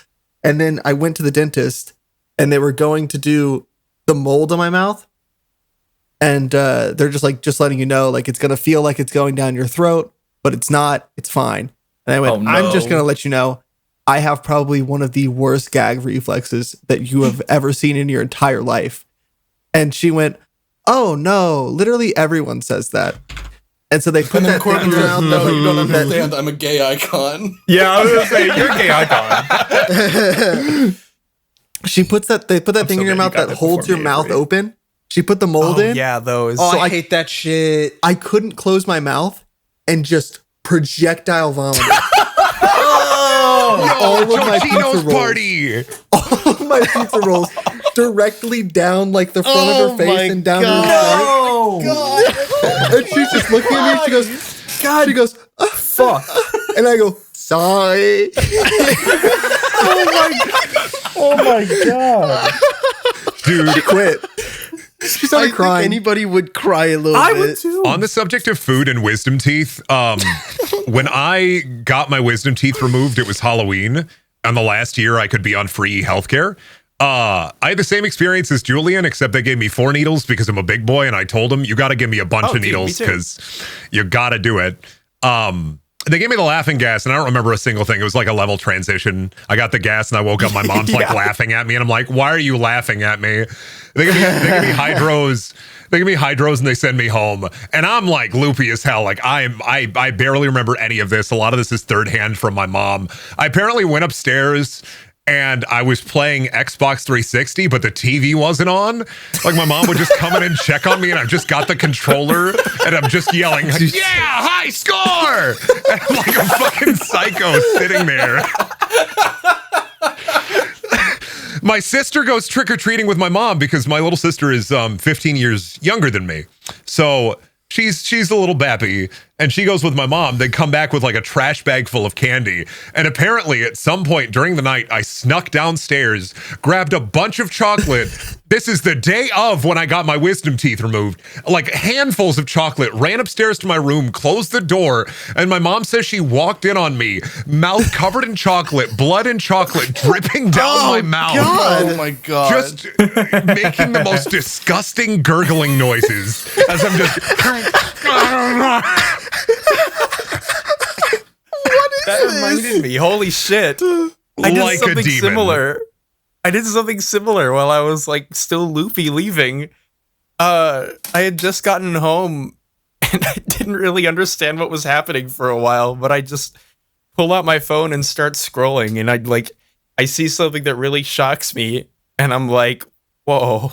and then I went to the dentist, and they were going to do the mold in my mouth, and they're just letting you know, like, it's gonna feel like it's going down your throat, but it's not. It's fine. And I went, Oh, no. I'm just gonna let you know, I have probably one of the worst gag reflexes that you have ever seen in your entire life. And she went, oh no, literally everyone says that. And so they put And then that thing in Corbin your goes, mouth. no, you don't understand. I'm a gay icon. Yeah, I was gonna say you're a gay icon. She puts that, they put that thing so in your glad you mouth got that that holds before your me, mouth Avery. open. She put the mold in. Yeah, those. Oh, So I I- hate that shit. I couldn't close my mouth and just projectile vomit. All of my pizza Totino's rolls. party. All of my pizza rolls directly down like the front Oh of her my face and down to her God. throat. And she's just looking at me and she goes, God. She goes, fuck. And I go, sorry. Oh my god. Dude, She quit. She I started think crying. anybody would cry a little I bit. would too. on the subject of food and wisdom teeth, when I got my wisdom teeth removed, it was Halloween. And the last year I could be on free healthcare. I had the same experience as Julian, except they gave me 4 needles because I'm a big boy, and I told them, you got to give me a bunch Oh, of dude, me needles too. because you got to do it. They gave me the laughing gas, and I don't remember a single thing. It was like a level transition. I got the gas, and I woke up. My mom's like laughing at me, and I'm like, "Why are you laughing at me?" They give me hydros. They give me hydros, and they send me home, and I'm like loopy as hell. Like I barely remember any of this. A lot of this is third hand from my mom. I apparently went upstairs. And I was playing Xbox 360, but the TV wasn't on. Like my mom would just come in and check on me, and I've just got the controller, and I'm just yelling, "Yeah, high score!" And I'm like a fucking psycho sitting there. My sister goes trick-or-treating with my mom because my little sister is 15 years younger than me. So she's a little bappy, and she goes with my mom. They come back with like a trash bag full of candy. And apparently at some point during the night, I snuck downstairs, grabbed a bunch of chocolate. This is the day of when I got my wisdom teeth removed. Like handfuls of chocolate, ran upstairs to my room, closed the door, and my mom says she walked in on me, mouth covered in chocolate, blood and chocolate dripping down my mouth. Oh my god. Just making the most disgusting gurgling noises as I'm just. That reminded me. Holy shit. I did Like a something demon. similar. I did something similar while I was like still loopy leaving. I had just gotten home and I didn't really understand what was happening for a while, but I just pull out my phone and start scrolling, and I see something that really shocks me, and I'm like, whoa,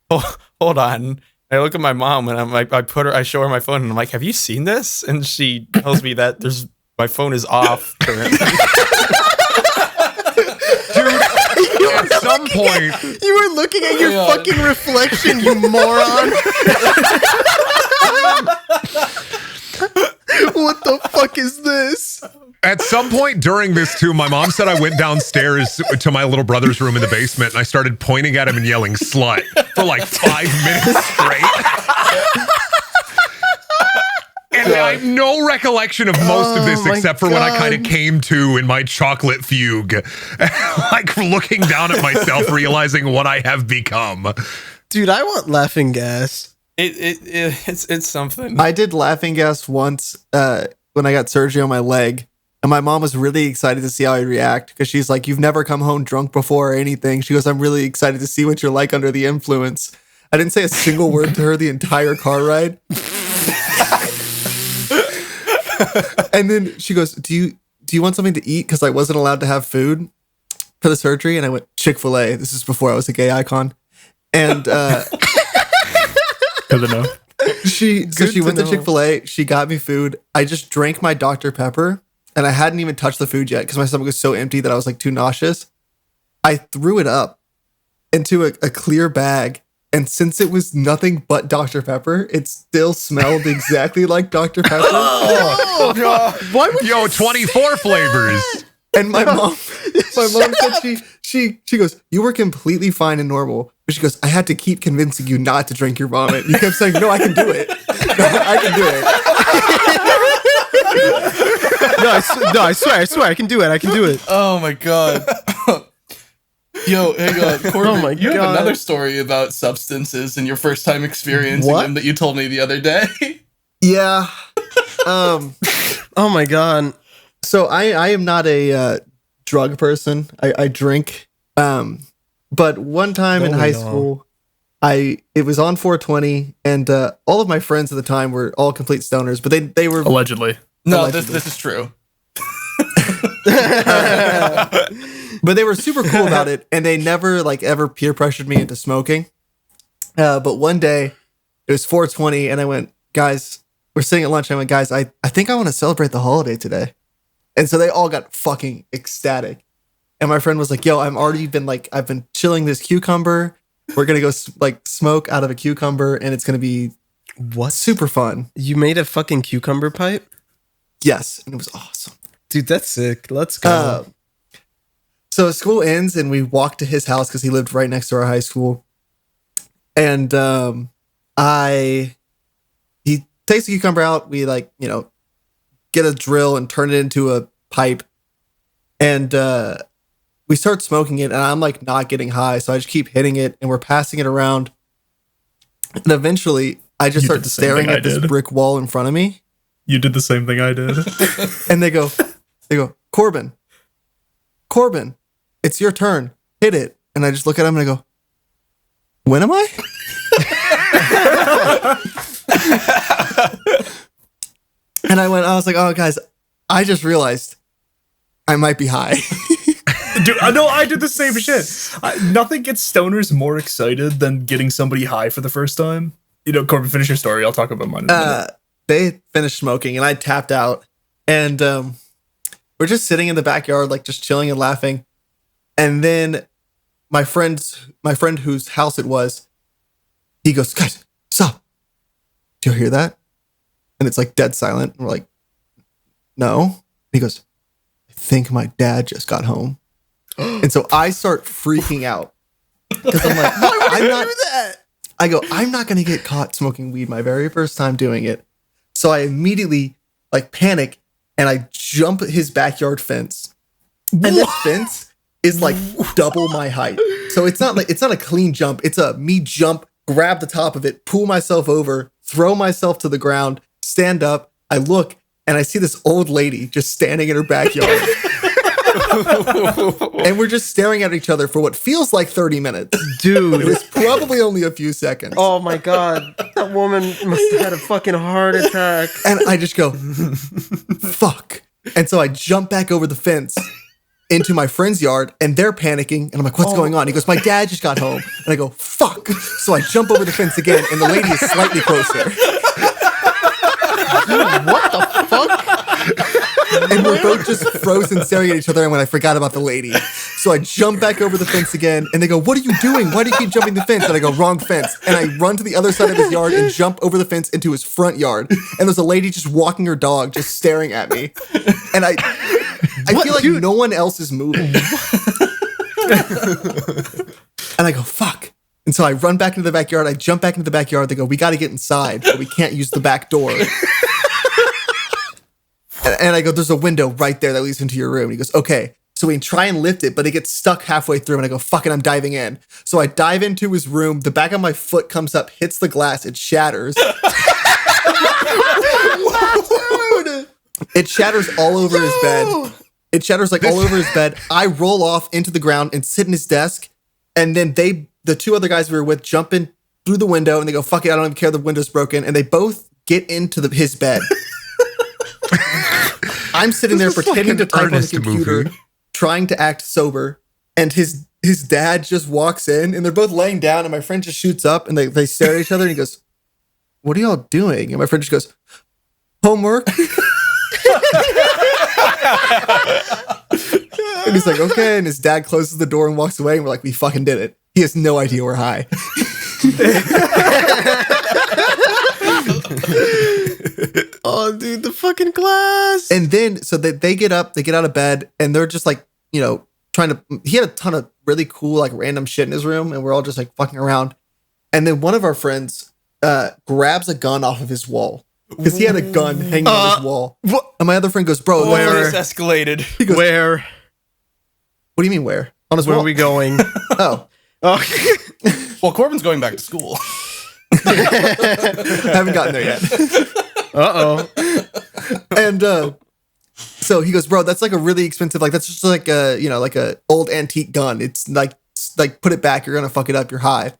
hold on. I look at my mom and I'm like, I show her my phone and I'm like, have you seen this? And she tells me that my phone is off currently. At some point, You were looking at your Yeah. fucking reflection, you moron. What the fuck is this? during this too, my mom said I went downstairs to my little brother's room in the basement and I started pointing at him and yelling "slut" for like 5 minutes straight. And I have no recollection of most of this Oh my except for when I kind of God. came to in my chocolate fugue, like looking down at myself, realizing what I have become. Dude, I want laughing gas. It's something. I did laughing gas once when I got surgery on my leg. And my mom was really excited to see how I'd react because she's like, you've never come home drunk before or anything. She goes, I'm really excited to see what you're like under the influence. I didn't say a single word to her the entire car ride. And then she goes, do you want something to eat? Because I wasn't allowed to have food for the surgery. And I went, Chick-fil-A. This is before I was a gay icon. And Good enough. she to went to know. Chick-fil-A. She got me food. I just drank my Dr. Pepper. And I hadn't even touched the food yet because my stomach was so empty that I was like too nauseous. I threw it up into a clear bag. And since it was nothing but Dr. Pepper, it still smelled exactly like Dr. Pepper. Oh, God. Why would Yo, 24 flavors. And my mom said she goes, you were completely fine and normal. But she goes, I had to keep convincing you not to drink your vomit. You kept saying, no, I can do it. No, I can do it. No, I swear, I can do it. I can do it. Oh my god. Yo, hang on, Corbin. Oh my you have God. another story about substances and your first time experiencing What? them that you told me the other day. Yeah. Oh my God. So I am not a drug person. I drink. But one time in Don't high we all? school, it was on 420, and all of my friends at the time were all complete stoners, but they were Allegedly. No, Allegedly. this is true. but they were super cool about it, and they never like ever peer pressured me into smoking. But one day it was 420, and I went, guys, we're sitting at lunch. And I went, guys, I think I want to celebrate the holiday today. And so they all got fucking ecstatic. And my friend was like, yo, I've been chilling this cucumber. We're going to go like smoke out of a cucumber, and it's going to be What? super fun. You made a fucking cucumber pipe? Yes. And it was awesome. Dude, that's sick. Let's go. So school ends, and we walk to his house because he lived right next to our high school. And he takes the cucumber out. We get a drill and turn it into a pipe. And we start smoking it, and I'm like not getting high. So I just keep hitting it, and we're passing it around. And eventually I just You start did the same staring thing I at this did. brick wall in front of me. You did the same thing I did. And they go, Corbin, it's your turn. Hit it. And I just look at him and I go, when am I? And I was like, oh, guys, I just realized I might be high. Dude, I know I did the same shit. Nothing gets stoners more excited than getting somebody high for the first time. You know, Corbin, finish your story. I'll talk about mine in a minute. They finished smoking and I tapped out. And we're just sitting in the backyard, like just chilling and laughing. And then my friend whose house it was, he goes, guys, stop. Do you hear that? And it's like dead silent. And we're like, no. And he goes, I think my dad just got home. And so I start freaking out. Because I'm like, I'm not do that. I go, I'm not gonna get caught smoking weed my very first time doing it. So I immediately like panic and I jump his backyard fence. And that fence is like double my height. So it's not a clean jump. It's a me jump, grab the top of it, pull myself over, throw myself to the ground, stand up. I look and I see this old lady just standing in her backyard. And we're just staring at each other for what feels like 30 minutes. It Dude. was probably only a few seconds. Oh my God. That woman must have had a fucking heart attack. And I just go, fuck. And so I jump back over the fence into my friend's yard and they're panicking. And I'm like, what's going on? He goes, my dad just got home. And I go, fuck. So I jump over the fence again and the lady is slightly closer. Dude, what the fuck? And we're both just frozen staring at each other. And when I forgot about the lady. So I jump back over the fence again and they go, what are you doing? Why do you keep jumping the fence? And I go, wrong fence. And I run to the other side of his yard and jump over the fence into his front yard. And there's a lady just walking her dog, just staring at me. And I feel like no one else is moving. And I go, fuck. And so I run back into the backyard. I jump back into the backyard. They go, we got to get inside, but we can't use the back door. And I go, there's a window right there that leads into your room. And he goes, okay. So we try and lift it, but it gets stuck halfway through. And I go, fuck it, I'm diving in. So I dive into his room. The back of my foot comes up, hits the glass. It shatters. It shatters all over his bed. It shatters like all over his bed. I roll off into the ground and sit in his desk. And then the two other guys we were with, jump in through the window and they go, fuck it, I don't even care. The window's broken. And they both get into his bed. I'm sitting there pretending to type on the Ernest computer, movie. trying to act sober. And his dad just walks in and they're both laying down. And my friend just shoots up and they stare at each other and he goes, what are y'all doing? And my friend just goes, homework. And he's like, okay. And his dad closes the door and walks away. And we're like, we fucking did it. He has no idea we're high. Oh, dude, the fucking glass. And then, so they get up, they get out of bed, and they're just like, trying to, he had a ton of really cool, like random shit in his room, and we're all just like fucking around. And then one of our friends grabs a gun off of his wall, because he had a gun hanging on his wall. What? And my other friend goes, bro, This escalated. He goes, Where? what do you mean where? On his Where are wall. we going? Oh, Oh, Well, Corbin's going back to school. I haven't gotten there yet. And so he goes, bro, that's like a really expensive, like that's just like a, you know, like a old antique gun. It's like put it back. You're gonna fuck it up. You're high.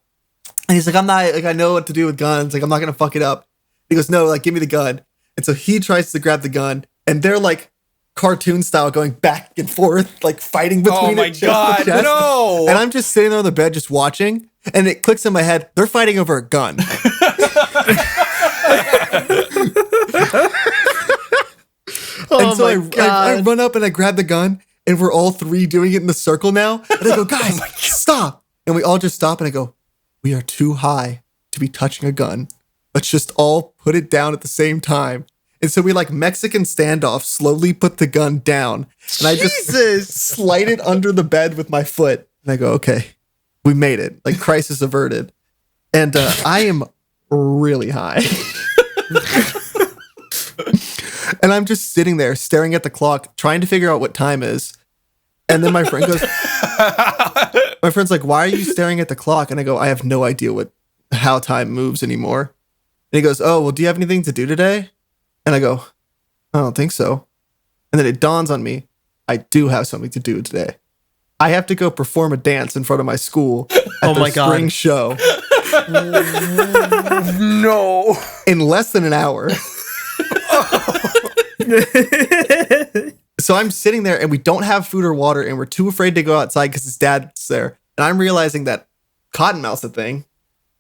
And he's like, I'm not, like I know what to do with guns. Like I'm not gonna fuck it up. He goes, no, like give me the gun. And so he tries to grab the gun, and they're like cartoon style going back and forth, like fighting between. Oh my it, chest to God, chest. no. And I'm just sitting there on the bed just watching, and it clicks in my head. They're fighting over a gun. And so I run up and I grab the gun, and we're all three doing it in the circle now. And I go, guys, stop. And we all just stop, and I go, we are too high to be touching a gun. Let's just all put it down at the same time. And so we like Mexican standoff, slowly put the gun down. And I just slide it under the bed with my foot. And I go, okay, we made it. Like crisis averted. And I am really high. And I'm just sitting there staring at the clock, trying to figure out what time is. And then my friend goes, my friend's like, why are you staring at the clock? And I go, I have no idea how time moves anymore. And he goes, oh, well, do you have anything to do today? And I go, I don't think so. And then it dawns on me, I do have something to do today. I have to go perform a dance in front of my school at their spring show. no. In less than an hour. So I'm sitting there and we don't have food or water and we're too afraid to go outside because his dad's there. And I'm realizing that Cottonmouth's a thing.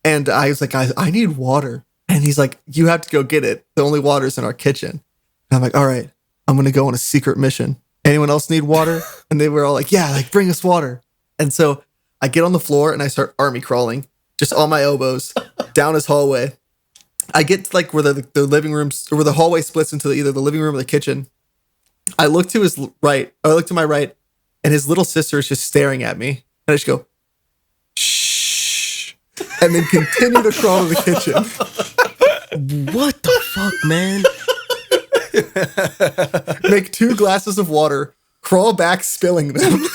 And I was like, guys, I need water. And he's like, you have to go get it. The only water's in our kitchen. And I'm like, all right, I'm going to go on a secret mission. Anyone else need water? And they were all like, yeah, like bring us water. And so I get on the floor and I start army crawling, just on my elbows, down his hallway. I get to like where the living room, or where the hallway splits into either the living room or the kitchen. I look to his right, or I look to my right, and his little sister is just staring at me. And I just go, shh, and then continue to crawl to the kitchen. What the fuck, man? Make 2 glasses of water, crawl back, spilling them.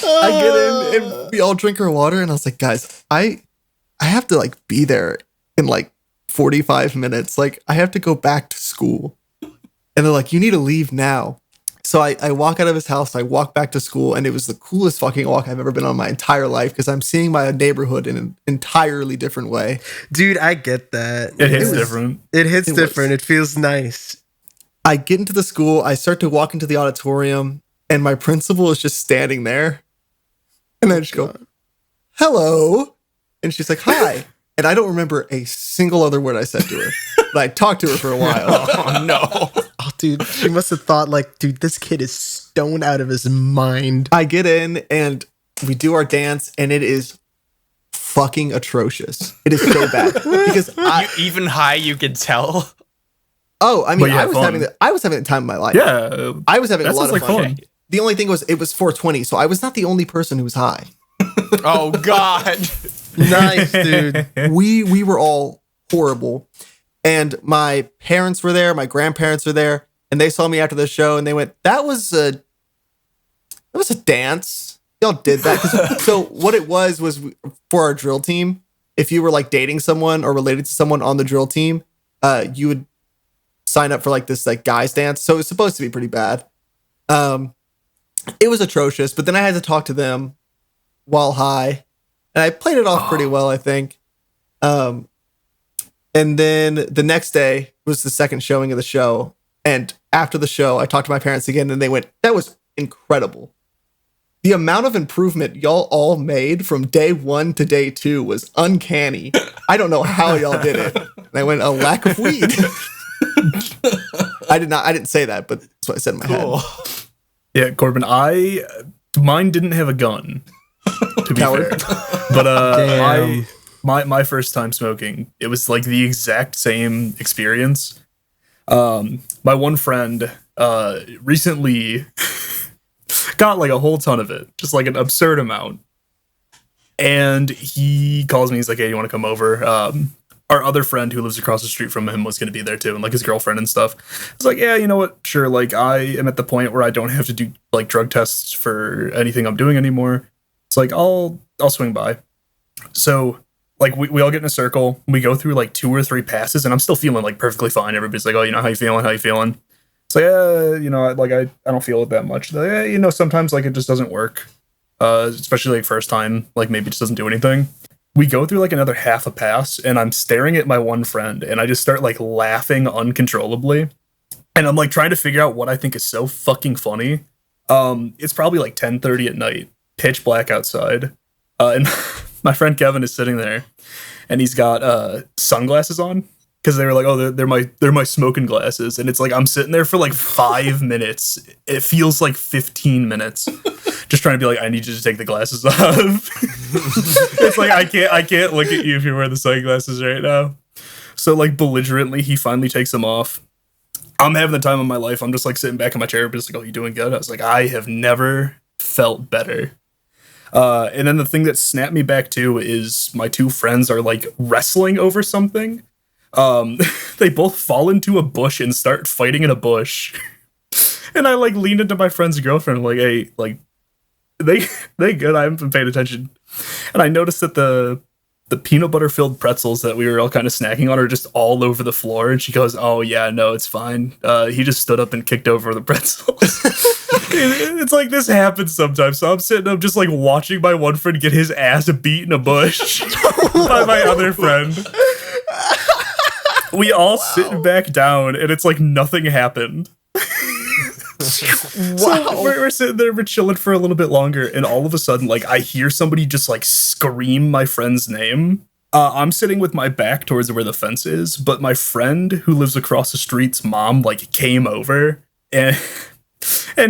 I get in and we all drink our water, and I was like, guys, I have to like be there in like 45 minutes. Like I have to go back to school. And they're like, you need to leave now. So I walk out of his house, I walk back to school, and it was the coolest fucking walk I've ever been on my entire life because I'm seeing my neighborhood in an entirely different way. Dude, I get that. It hits different. It hits different. It feels nice. I get into the school, I start to walk into the auditorium, and my principal is just standing there. And I just go, hello. And she's like, hi. And I don't remember a single other word I said to her. But I talked to her for a while. Oh no. Oh, dude, she must have thought like, dude, this kid is stoned out of his mind. I get in and we do our dance, and it is fucking atrocious. It is so bad. Because Even high, you could tell. I mean, But you I had was fun. having the time of my life. Yeah. I was having a That lot sounds of like fun. fun. The only thing was it was 420, so I was not the only person who was high. Oh God. Nice, dude. We were all horrible. And my parents were there, my grandparents were there, and they saw me after the show and they went, that was a dance. Y'all did that. So what it was for our drill team, if you were like dating someone or related to someone on the drill team, you would sign up for like this like guys dance. So it was supposed to be pretty bad. It was atrocious, but then I had to talk to them while high, and I played it off pretty well, I think. And then the next day was the second showing of the show. And after the show, I talked to my parents again, and they went, that was incredible. The amount of improvement y'all all made from day 1 to day 2 was uncanny. I don't know how y'all did it. And I went, a lack of weed. I didn't say that, but that's what I said in my head. Yeah, Corbin, mine didn't have a gun, to be Coward. fair. But Damn. my first time smoking, it was like the exact same experience. My one friend recently got like a whole ton of it, just like an absurd amount. And he calls me, he's like, hey, you want to come over? our other friend who lives across the street from him was going to be there too, and like his girlfriend and stuff. It's like, yeah, you know what? Sure. Like I am at the point where I don't have to do like drug tests for anything I'm doing anymore. It's like I'll swing by. So like we all get in a circle. We go through like 2 or 3 passes, and I'm still feeling like perfectly fine. Everybody's like, oh, you know, how you feeling? How you feeling? It's like, you know, like I don't feel it that much. Like, you know, sometimes like it just doesn't work. Especially like first time, like maybe it just doesn't do anything. We go through like another half a pass, and I'm staring at my one friend, and I just start like laughing uncontrollably. And I'm like trying to figure out what I think is so fucking funny. It's probably like 10:30 at night, pitch black outside. And my friend Kevin is sitting there, and he's got sunglasses on because they were like, oh, they're my smoking glasses. And it's like I'm sitting there for like 5 minutes. It feels like 15 minutes. Just trying to be like, I need you to take the glasses off. It's like I can't look at you if you're wearing the sunglasses right now. So like belligerently, he finally takes them off. I'm having the time of my life. I'm just like sitting back in my chair, just like, oh, you doing good? I was like, I have never felt better. And then the thing that snapped me back too is my 2 friends are like wrestling over something. They both fall into a bush and start fighting in a bush. And I like leaned into my friend's girlfriend, like, hey, like, they good. I haven't been paying attention. And I noticed that the peanut butter filled pretzels that we were all kind of snacking on are just all over the floor. And she goes, oh yeah, no, it's fine. He just stood up and kicked over the pretzels. It's like this happens sometimes. So I'm sitting up just like watching my one friend get his ass beat in a bush by my other friend. We all sitting back down, and it's like nothing happened. So we're sitting there, we're chilling for a little bit longer, and all of a sudden, like, I hear somebody just like scream my friend's name. I'm sitting with my back towards where the fence is, but my friend who lives across the street's mom like came over and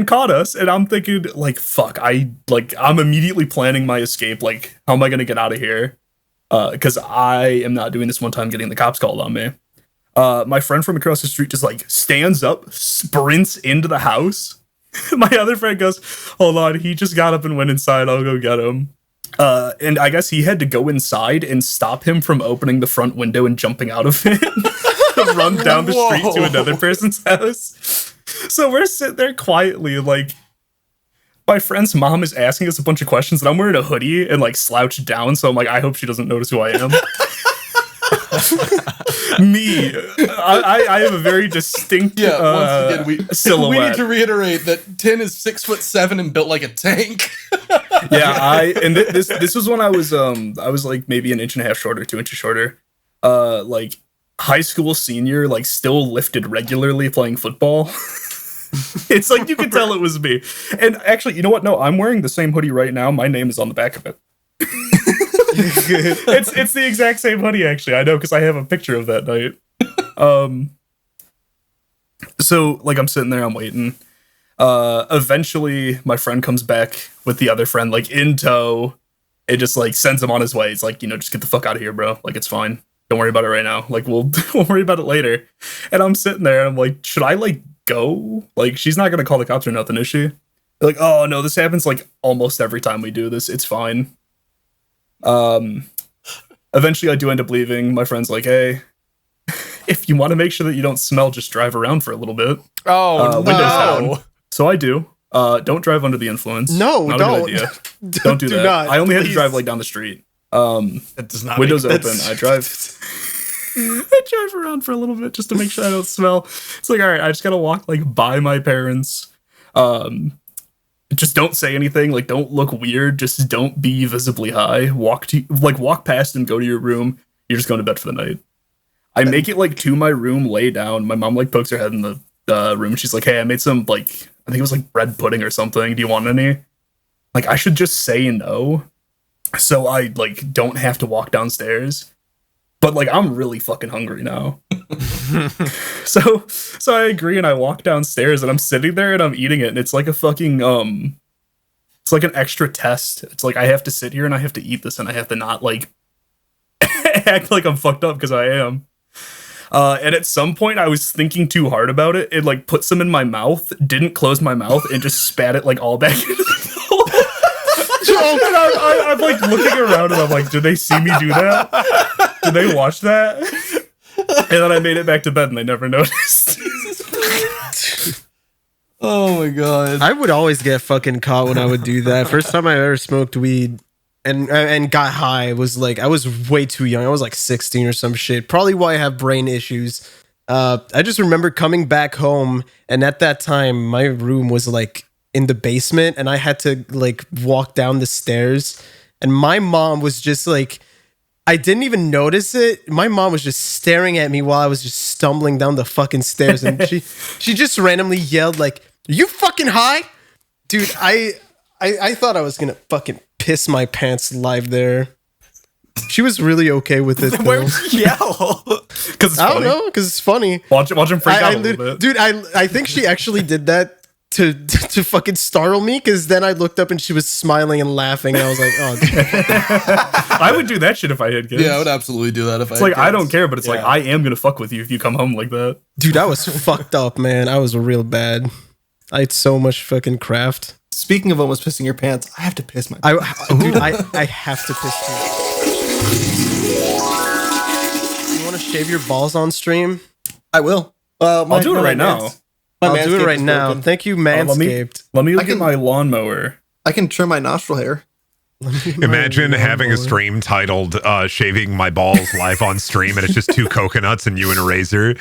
caught us, and I'm thinking like, fuck, I'm immediately planning my escape. Like, how am I gonna get out of here? Because I am not doing this one time getting the cops called on me. My friend from across the street just like stands up, sprints into the house. My other friend goes, hold on, he just got up and went inside. I'll go get him. And I guess he had to go inside and stop him from opening the front window and jumping out of it. Run down the street to another person's house. So we're sitting there quietly, like, my friend's mom is asking us a bunch of questions, and I'm wearing a hoodie and like slouched down. So I'm like, I hope she doesn't notice who I am. Me, I have a very distinct once again, silhouette. We need to reiterate that Tin is 6'7" and built like a tank. Yeah, this was when I was like maybe an inch and a half shorter, 2 inches shorter. Like high school senior, like still lifted regularly playing football. It's like you could tell it was me. And actually, you know what? No, I'm wearing the same hoodie right now. My name is on the back of it. It's the exact same hoodie, actually. I know, because I have a picture of that night. So like I'm sitting there, I'm waiting. Eventually my friend comes back with the other friend, like in tow. It just like sends him on his way. It's like, you know, just get the fuck out of here, bro. Like, it's fine. Don't worry about it right now. Like, we'll worry about it later. And I'm sitting there and I'm like, should I like go? Like, she's not gonna call the cops or nothing, is she? They're like, oh no, this happens like almost every time we do this. It's fine. Eventually I do end up leaving. My friend's like, hey, if you want to make sure that you don't smell, just drive around for a little bit. Oh, windows down. So I do. Don't drive under the influence. No, not don't. A good idea. Don't do that. Not, I only had to please. drive like down the street. That does not Windows make open. I drive. I drive around for a little bit just to make sure I don't smell. It's like, all right, I just gotta walk like by my parents. Just don't say anything. Like, don't look weird. Just don't be visibly high. Walk past and go to your room. You're just going to bed for the night. I make it like to my room, lay down. My mom like pokes her head in the room. She's like, hey, I made some like, I think it was like bread pudding or something. Do you want any? Like, I should just say no, so I like don't have to walk downstairs. But like, I'm really fucking hungry now. So I agree, and I walk downstairs, and I'm sitting there and I'm eating it, and it's like a fucking it's like an extra test. It's like I have to sit here and I have to eat this, and I have to not like act like I'm fucked up, because I am. And at some point I was thinking too hard about it and like put some in my mouth, didn't close my mouth, and just spat it like all back into the bowl. I'm like looking around and I'm like, did they see me do that? Did they watch that? And then I made it back to bed and they never noticed. Oh my god. I would always get fucking caught when I would do that. First time I ever smoked weed and got high was like, I was way too young. I was like 16 or some shit. Probably why I have brain issues. I just remember coming back home, and at that time my room was like in the basement, and I had to like walk down the stairs, and my mom was just like, I didn't even notice it. My mom was just staring at me while I was just stumbling down the fucking stairs, and she just randomly yelled like, "Are you fucking high?" Dude, I thought I was gonna fucking piss my pants live there. She was really okay with it. Why would you yell? Because it's I don't funny. know, because it's funny. Watch him freak out a little bit. Dude, I think she actually did that to fucking startle me, because then I looked up and she was smiling and laughing, and I was like, oh, God. I would do that shit if I had kids. Yeah, I would absolutely do that if It's I like, had I kids. don't care, but it's like, I am going to fuck with you if you come home like that. Dude, I was fucked up, man. I was real bad. I ate so much fucking craft. Speaking of almost pissing your pants, I have to piss my. I have to piss too. You want to shave your balls on stream? I will. I'll do it right now. I'll do it right now. Thank you, Manscaped. Let me I look can- at my lawnmower. I can trim my nostril hair. Imagine having a stream titled "Shaving My Balls Live on Stream," and it's just two coconuts and you and a razor.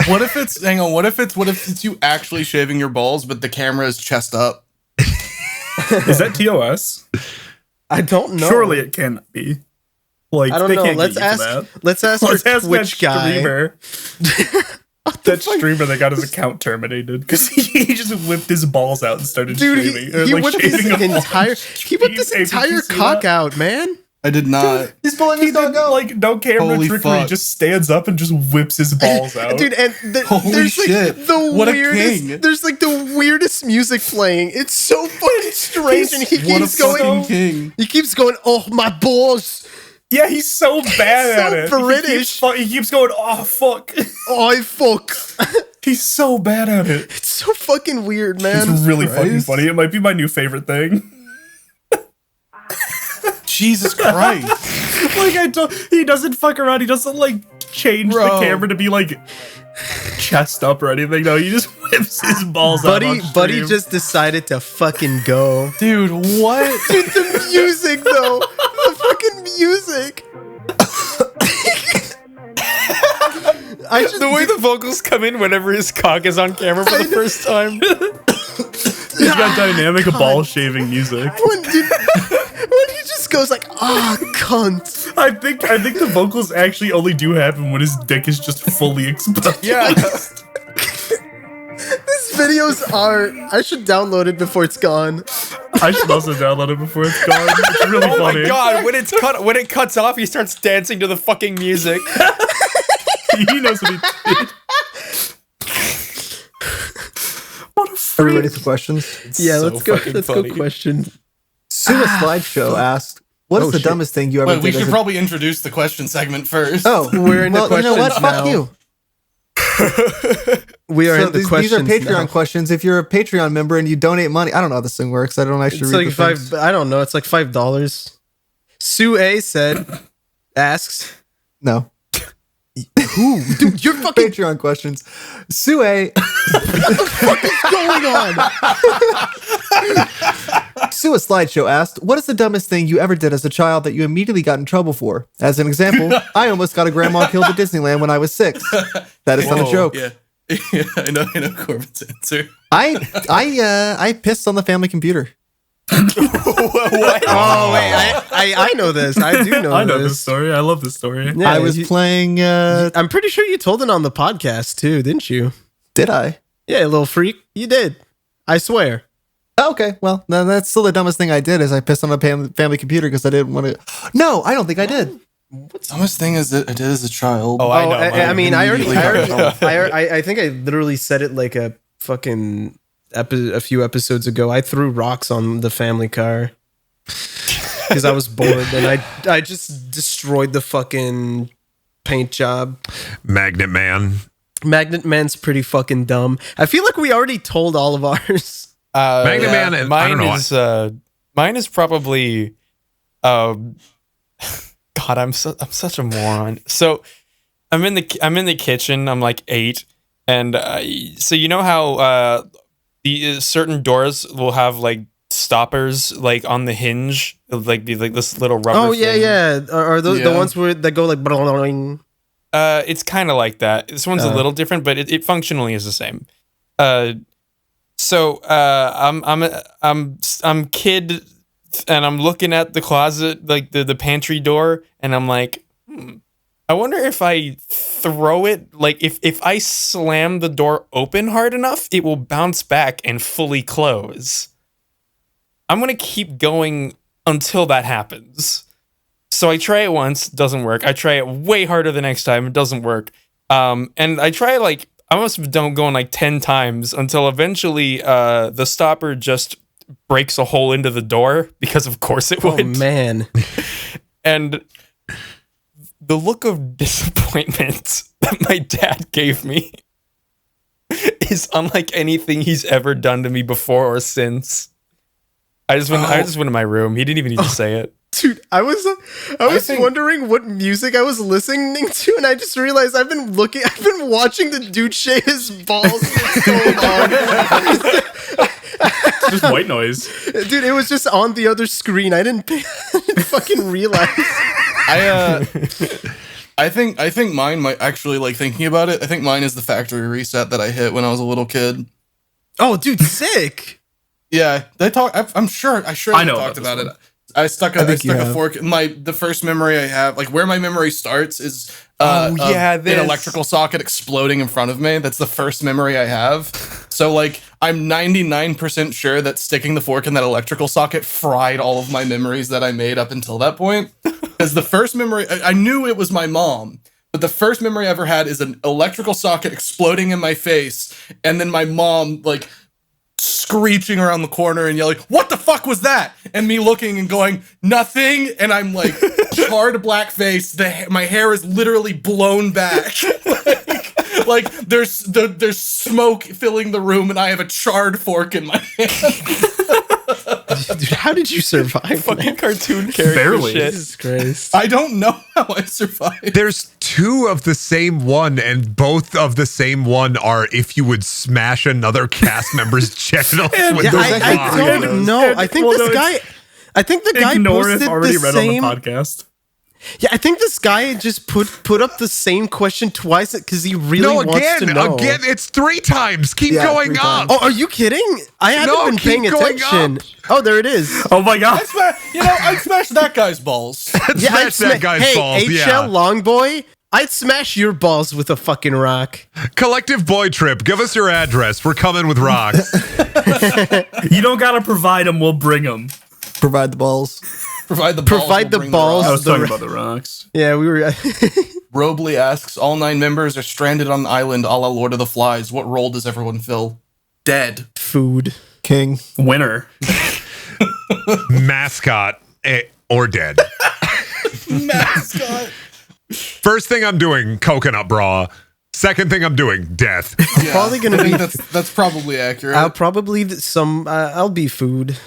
What if it's what if it's you actually shaving your balls, but the camera is chest up? Is that TOS? I don't know. Surely it can't be. Like, I don't they know. can't Let's get you ask. for that. Let's ask Let's our ask Twitch that guy. streamer. That streamer that got his account terminated because he just whipped his balls out and started Dude, shaving. or, he like, whipped his shaving them all. entire. He whipped his Did you entire see cock that? out, man. I did not. He's pulling He his did dog out. like no camera Holy trickery. He fuck. just stands up and just whips his balls out. Dude, and Holy there's like shit. the What a weirdest. king. There's like the weirdest music playing. It's so fucking strange, and he What a keeps going. fucking king. He keeps going. Oh my balls! Yeah, he's so bad so at it. British. He keeps going, oh, fuck. Oh, I fuck. He's so bad at it. It's so fucking weird, man. It's really fucking Christ. funny. It might be my new favorite thing. Jesus Christ. Like, he doesn't fuck around. He doesn't, like, change Bro. the camera to be, like, chest up or anything. No, he just whips his balls out on Buddy stream. just decided to fucking go. Dude, what? Dude, the music though. The fucking music. The way the vocals come in whenever his cock is on camera for the first time. He's got dynamic ball shaving music. when he just goes like, ah, cunt. I think the vocals actually only do happen when his dick is just fully exposed. Yeah. These videos are. I should download it before it's gone. I should also download it before it's gone. It's really Oh funny. my god, when it cuts off, he starts dancing to the fucking music. He knows what he did. What a Are we freak. ready for questions? Yeah, so let's go. fucking Let's funny. go. Question. Sue a slideshow asked, "What is Oh, the shit. dumbest thing you ever Wait, we did?" should as a- probably introduce the question segment first. Oh, We're in the well, you know what? questions Fuck now. you. We are So in the these questions. are Patreon now. questions. If you're a Patreon member and you donate money, I don't know how this thing works. I don't actually It's read like the things. $5. I don't know. It's like $5. Sue A asks, No. "Who? Dude, you're fucking Patreon questions. Sue A. going on." Sue a slideshow asked, "What is the dumbest thing you ever did as a child that you immediately got in trouble for?" As an example, I almost got a grandma killed at Disneyland when I was 6. That is not a joke. Yeah. Yeah, I know Corbin's answer. I pissed on the family computer. Oh wait, I know this. I do know. I know this story. I love this story. Yeah, I was playing. I'm pretty sure you told it on the podcast too, didn't you? Did I? Yeah, you little freak. You did. I swear. Oh, okay, well, no, that's still the dumbest thing I did. Is I pissed on a family computer because I didn't want to. No, I don't think I did. Dumbest thing is that I did as a child. Oh, I know. I mean, I Immediately think I literally said it like a fucking a few episodes ago. I threw rocks on the family car because I was bored, and I just destroyed the fucking paint job. Magnet Man. Magnet Man's pretty fucking dumb. I feel like we already told all of ours. Magnet Man, I Mine don't know. is Mine is probably, God, I'm such a moron. So I'm in the kitchen. I'm like 8, and so you know how the certain doors will have like stoppers like on the hinge, like this little rubber. Oh yeah, thing. yeah. Are those the Yeah. ones where that go like? Bling? It's kind of like that. This one's a little different, but it functionally is the same. So I'm kid, and I'm looking at the closet, like the pantry door, and I'm like, I wonder if I throw it, like if I slam the door open hard enough, it will bounce back and fully close. I'm gonna keep going until that happens. So I try it once, doesn't work. I try it way harder the next time, it doesn't work. And I try like I must have done going like 10 times until eventually the stopper just breaks a hole into the door, because of course it would. Oh man. And the look of disappointment that my dad gave me is unlike anything he's ever done to me before or since. I just went in my room. He didn't even need to say it. Dude, I was think- wondering what music I was listening to, and I just realized I've been watching the dude shave his balls for so long. Just white noise. Dude, it was just on the other screen. I didn't fucking realize. I think mine might actually, like, thinking about it, I think mine is the factory reset that I hit when I was a little kid. Oh, dude, sick. Yeah, I'm sure I know talked about about this it. I stuck I think you a have. fork. The first memory I have, like where my memory starts, is Oh, yeah, an electrical socket exploding in front of me. That's the first memory I have. So like I'm 99% sure that sticking the fork in that electrical socket fried all of my memories that I made up until that point. Because the first memory, I knew it was my mom. But the first memory I ever had is an electrical socket exploding in my face, and then my mom like screeching around the corner and yelling, "What the fuck was that?" And me looking and going, "Nothing." And I'm like charred black face. My hair is literally blown back. like there's smoke filling the room, and I have a charred fork in my hand. Dude, how did you survive? Fucking cartoon character Barely. shit. Jesus Christ. I don't know how I survived. There's 2 of the same one, and both of the same one are if you would smash another cast member's genitals with Yeah, the I rock. don't know. I think Well, this no, guy. I think the guy Ignore posted if already the read same. on the podcast. Yeah, I think this guy just put up the same question twice because he really No, wants to know. again, it's 3 times. Keep Yeah, going 3 up. times. Oh, are you kidding? I haven't No, been paying keep going attention. up. Oh, there it is. Oh my god. I'd smash that guy's balls. Yeah, I'd Smash that guy's hey, balls, HL yeah. Longboy, I'd smash your balls with a fucking rock. Collective Boy Trip, give us your address. We're coming with rocks. You don't gotta provide them, we'll bring them. Provide the balls. Provide the balls. Provide the we'll bring balls. I rocks. was talking about the rocks. Yeah, we were. Robley asks, all 9 members are stranded on an island a la Lord of the Flies. What role does everyone fill? Dead. Food. King. Winner. Mascot or dead. Mascot. First thing I'm doing, coconut bra. Second thing I'm doing, death. Probably gonna I think be. that's probably accurate. I'll probably some. I'll be food.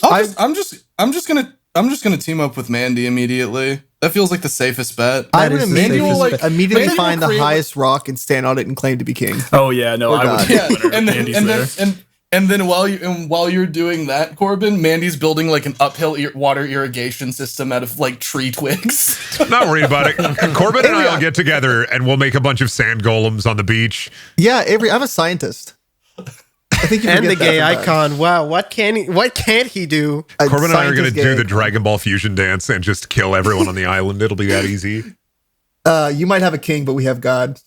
I'm just gonna team up with Mandy immediately. That feels like the safest bet. I That would is the immediately, safest bet. immediately Mandy will find the create- highest rock and stand on it and claim to be king. Oh yeah, no, Oh, I God. would Yeah, winner. and then Andy's and there. then and then while you're doing that, Corbin, Mandy's building like an uphill water irrigation system out of like tree twigs. Not worried about it. Corbin and I will get together and we'll make a bunch of sand golems on the beach. Yeah, Avery, I'm a scientist. I think you And the forget that gay sometimes. icon. Wow, what can't he do? Corbin and I are going to Scientist do gay. the Dragon Ball fusion dance and just kill everyone on the island. It'll be that easy. You might have a king, but we have God.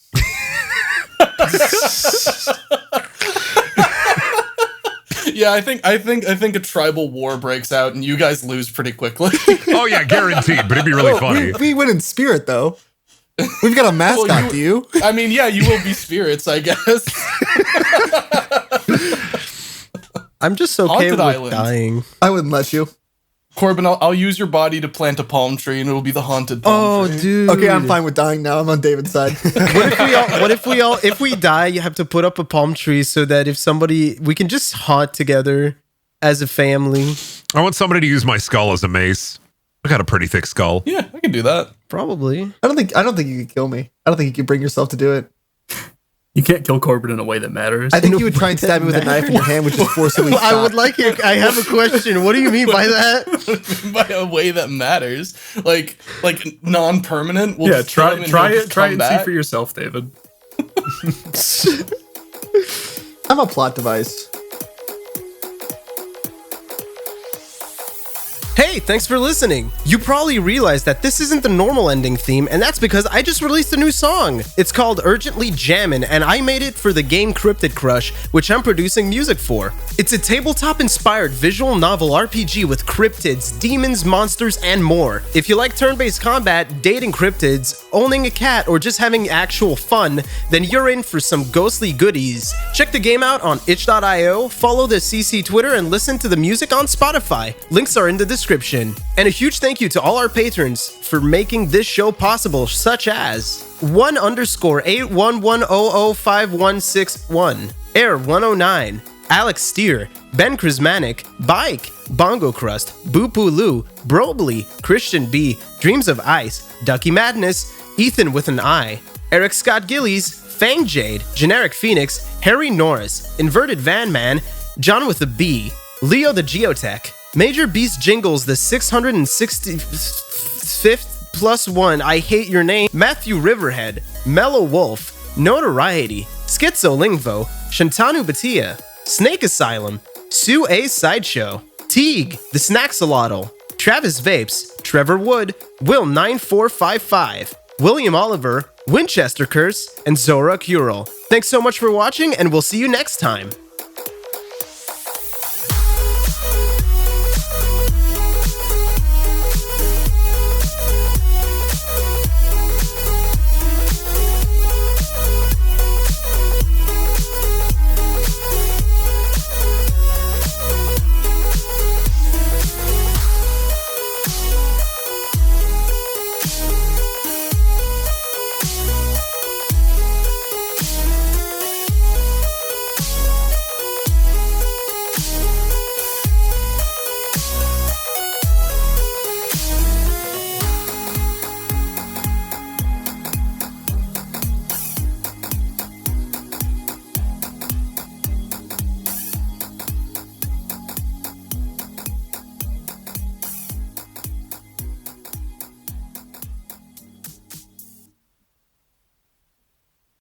Yeah, I think a tribal war breaks out and you guys lose pretty quickly. Oh yeah, guaranteed, but it'd be really funny. We win in spirit, though. We've got a mascot, do you? I mean, yeah, you will be spirits, I guess. I'm just okay Haunted with Island. dying. I wouldn't let you. Corbin, I'll use your body to plant a palm tree and it'll be the haunted palm Oh, tree. dude. Okay, I'm fine with dying now. I'm on David's side. If we die, you have to put up a palm tree so that if somebody, we can just haunt together. as a family. I want somebody to use my skull as a mace. I got a pretty thick skull. Yeah, I can do that. Probably. I don't think you could kill me. I don't think you could bring yourself to do it. You can't kill Corbin in a way that matters. I think you would try and stab me with a knife in your hand, which is forcibly I would stopped. like your. I have a question. What do you mean by that? By a way that matters, like non-permanent. We'll yeah, just kill him and he'll just try come and back. see for yourself, David. I'm a plot device. Hey, thanks for listening. You probably realized that this isn't the normal ending theme, and that's because I just released a new song. It's called Urgently Jammin', and I made it for the game Cryptid Crush, which I'm producing music for. It's a tabletop-inspired visual novel RPG with cryptids, demons, monsters, and more. If you like turn-based combat, dating cryptids, owning a cat, or just having actual fun, then you're in for some ghostly goodies. Check the game out on itch.io, follow the CC Twitter, and listen to the music on Spotify. Links are in the description. And a huge thank you to all our patrons for making this show possible, such as 1_811005161, Air 109, Alex Steer, Ben Chrismanic, Bike, Bongo Crust, Boopoo Lou, Brobly, Christian B, Dreams of Ice, Ducky Madness, Ethan with an I, Eric Scott Gillies, Fang Jade, Generic Phoenix, Harry Norris, Inverted Van Man, John with a B, Leo the Geotech, Major Beast Jingles the 665th plus one, I Hate Your Name, Matthew Riverhead, Mellow Wolf, Notoriety, Schizo Lingvo, Shantanu Batia, Snake Asylum, Sue A Sideshow, Teague, The Snaxolotl, Travis Vapes, Trevor Wood, Will 9455, William Oliver, Winchester Curse, and Zora Curel. Thanks so much for watching, and we'll see you next time.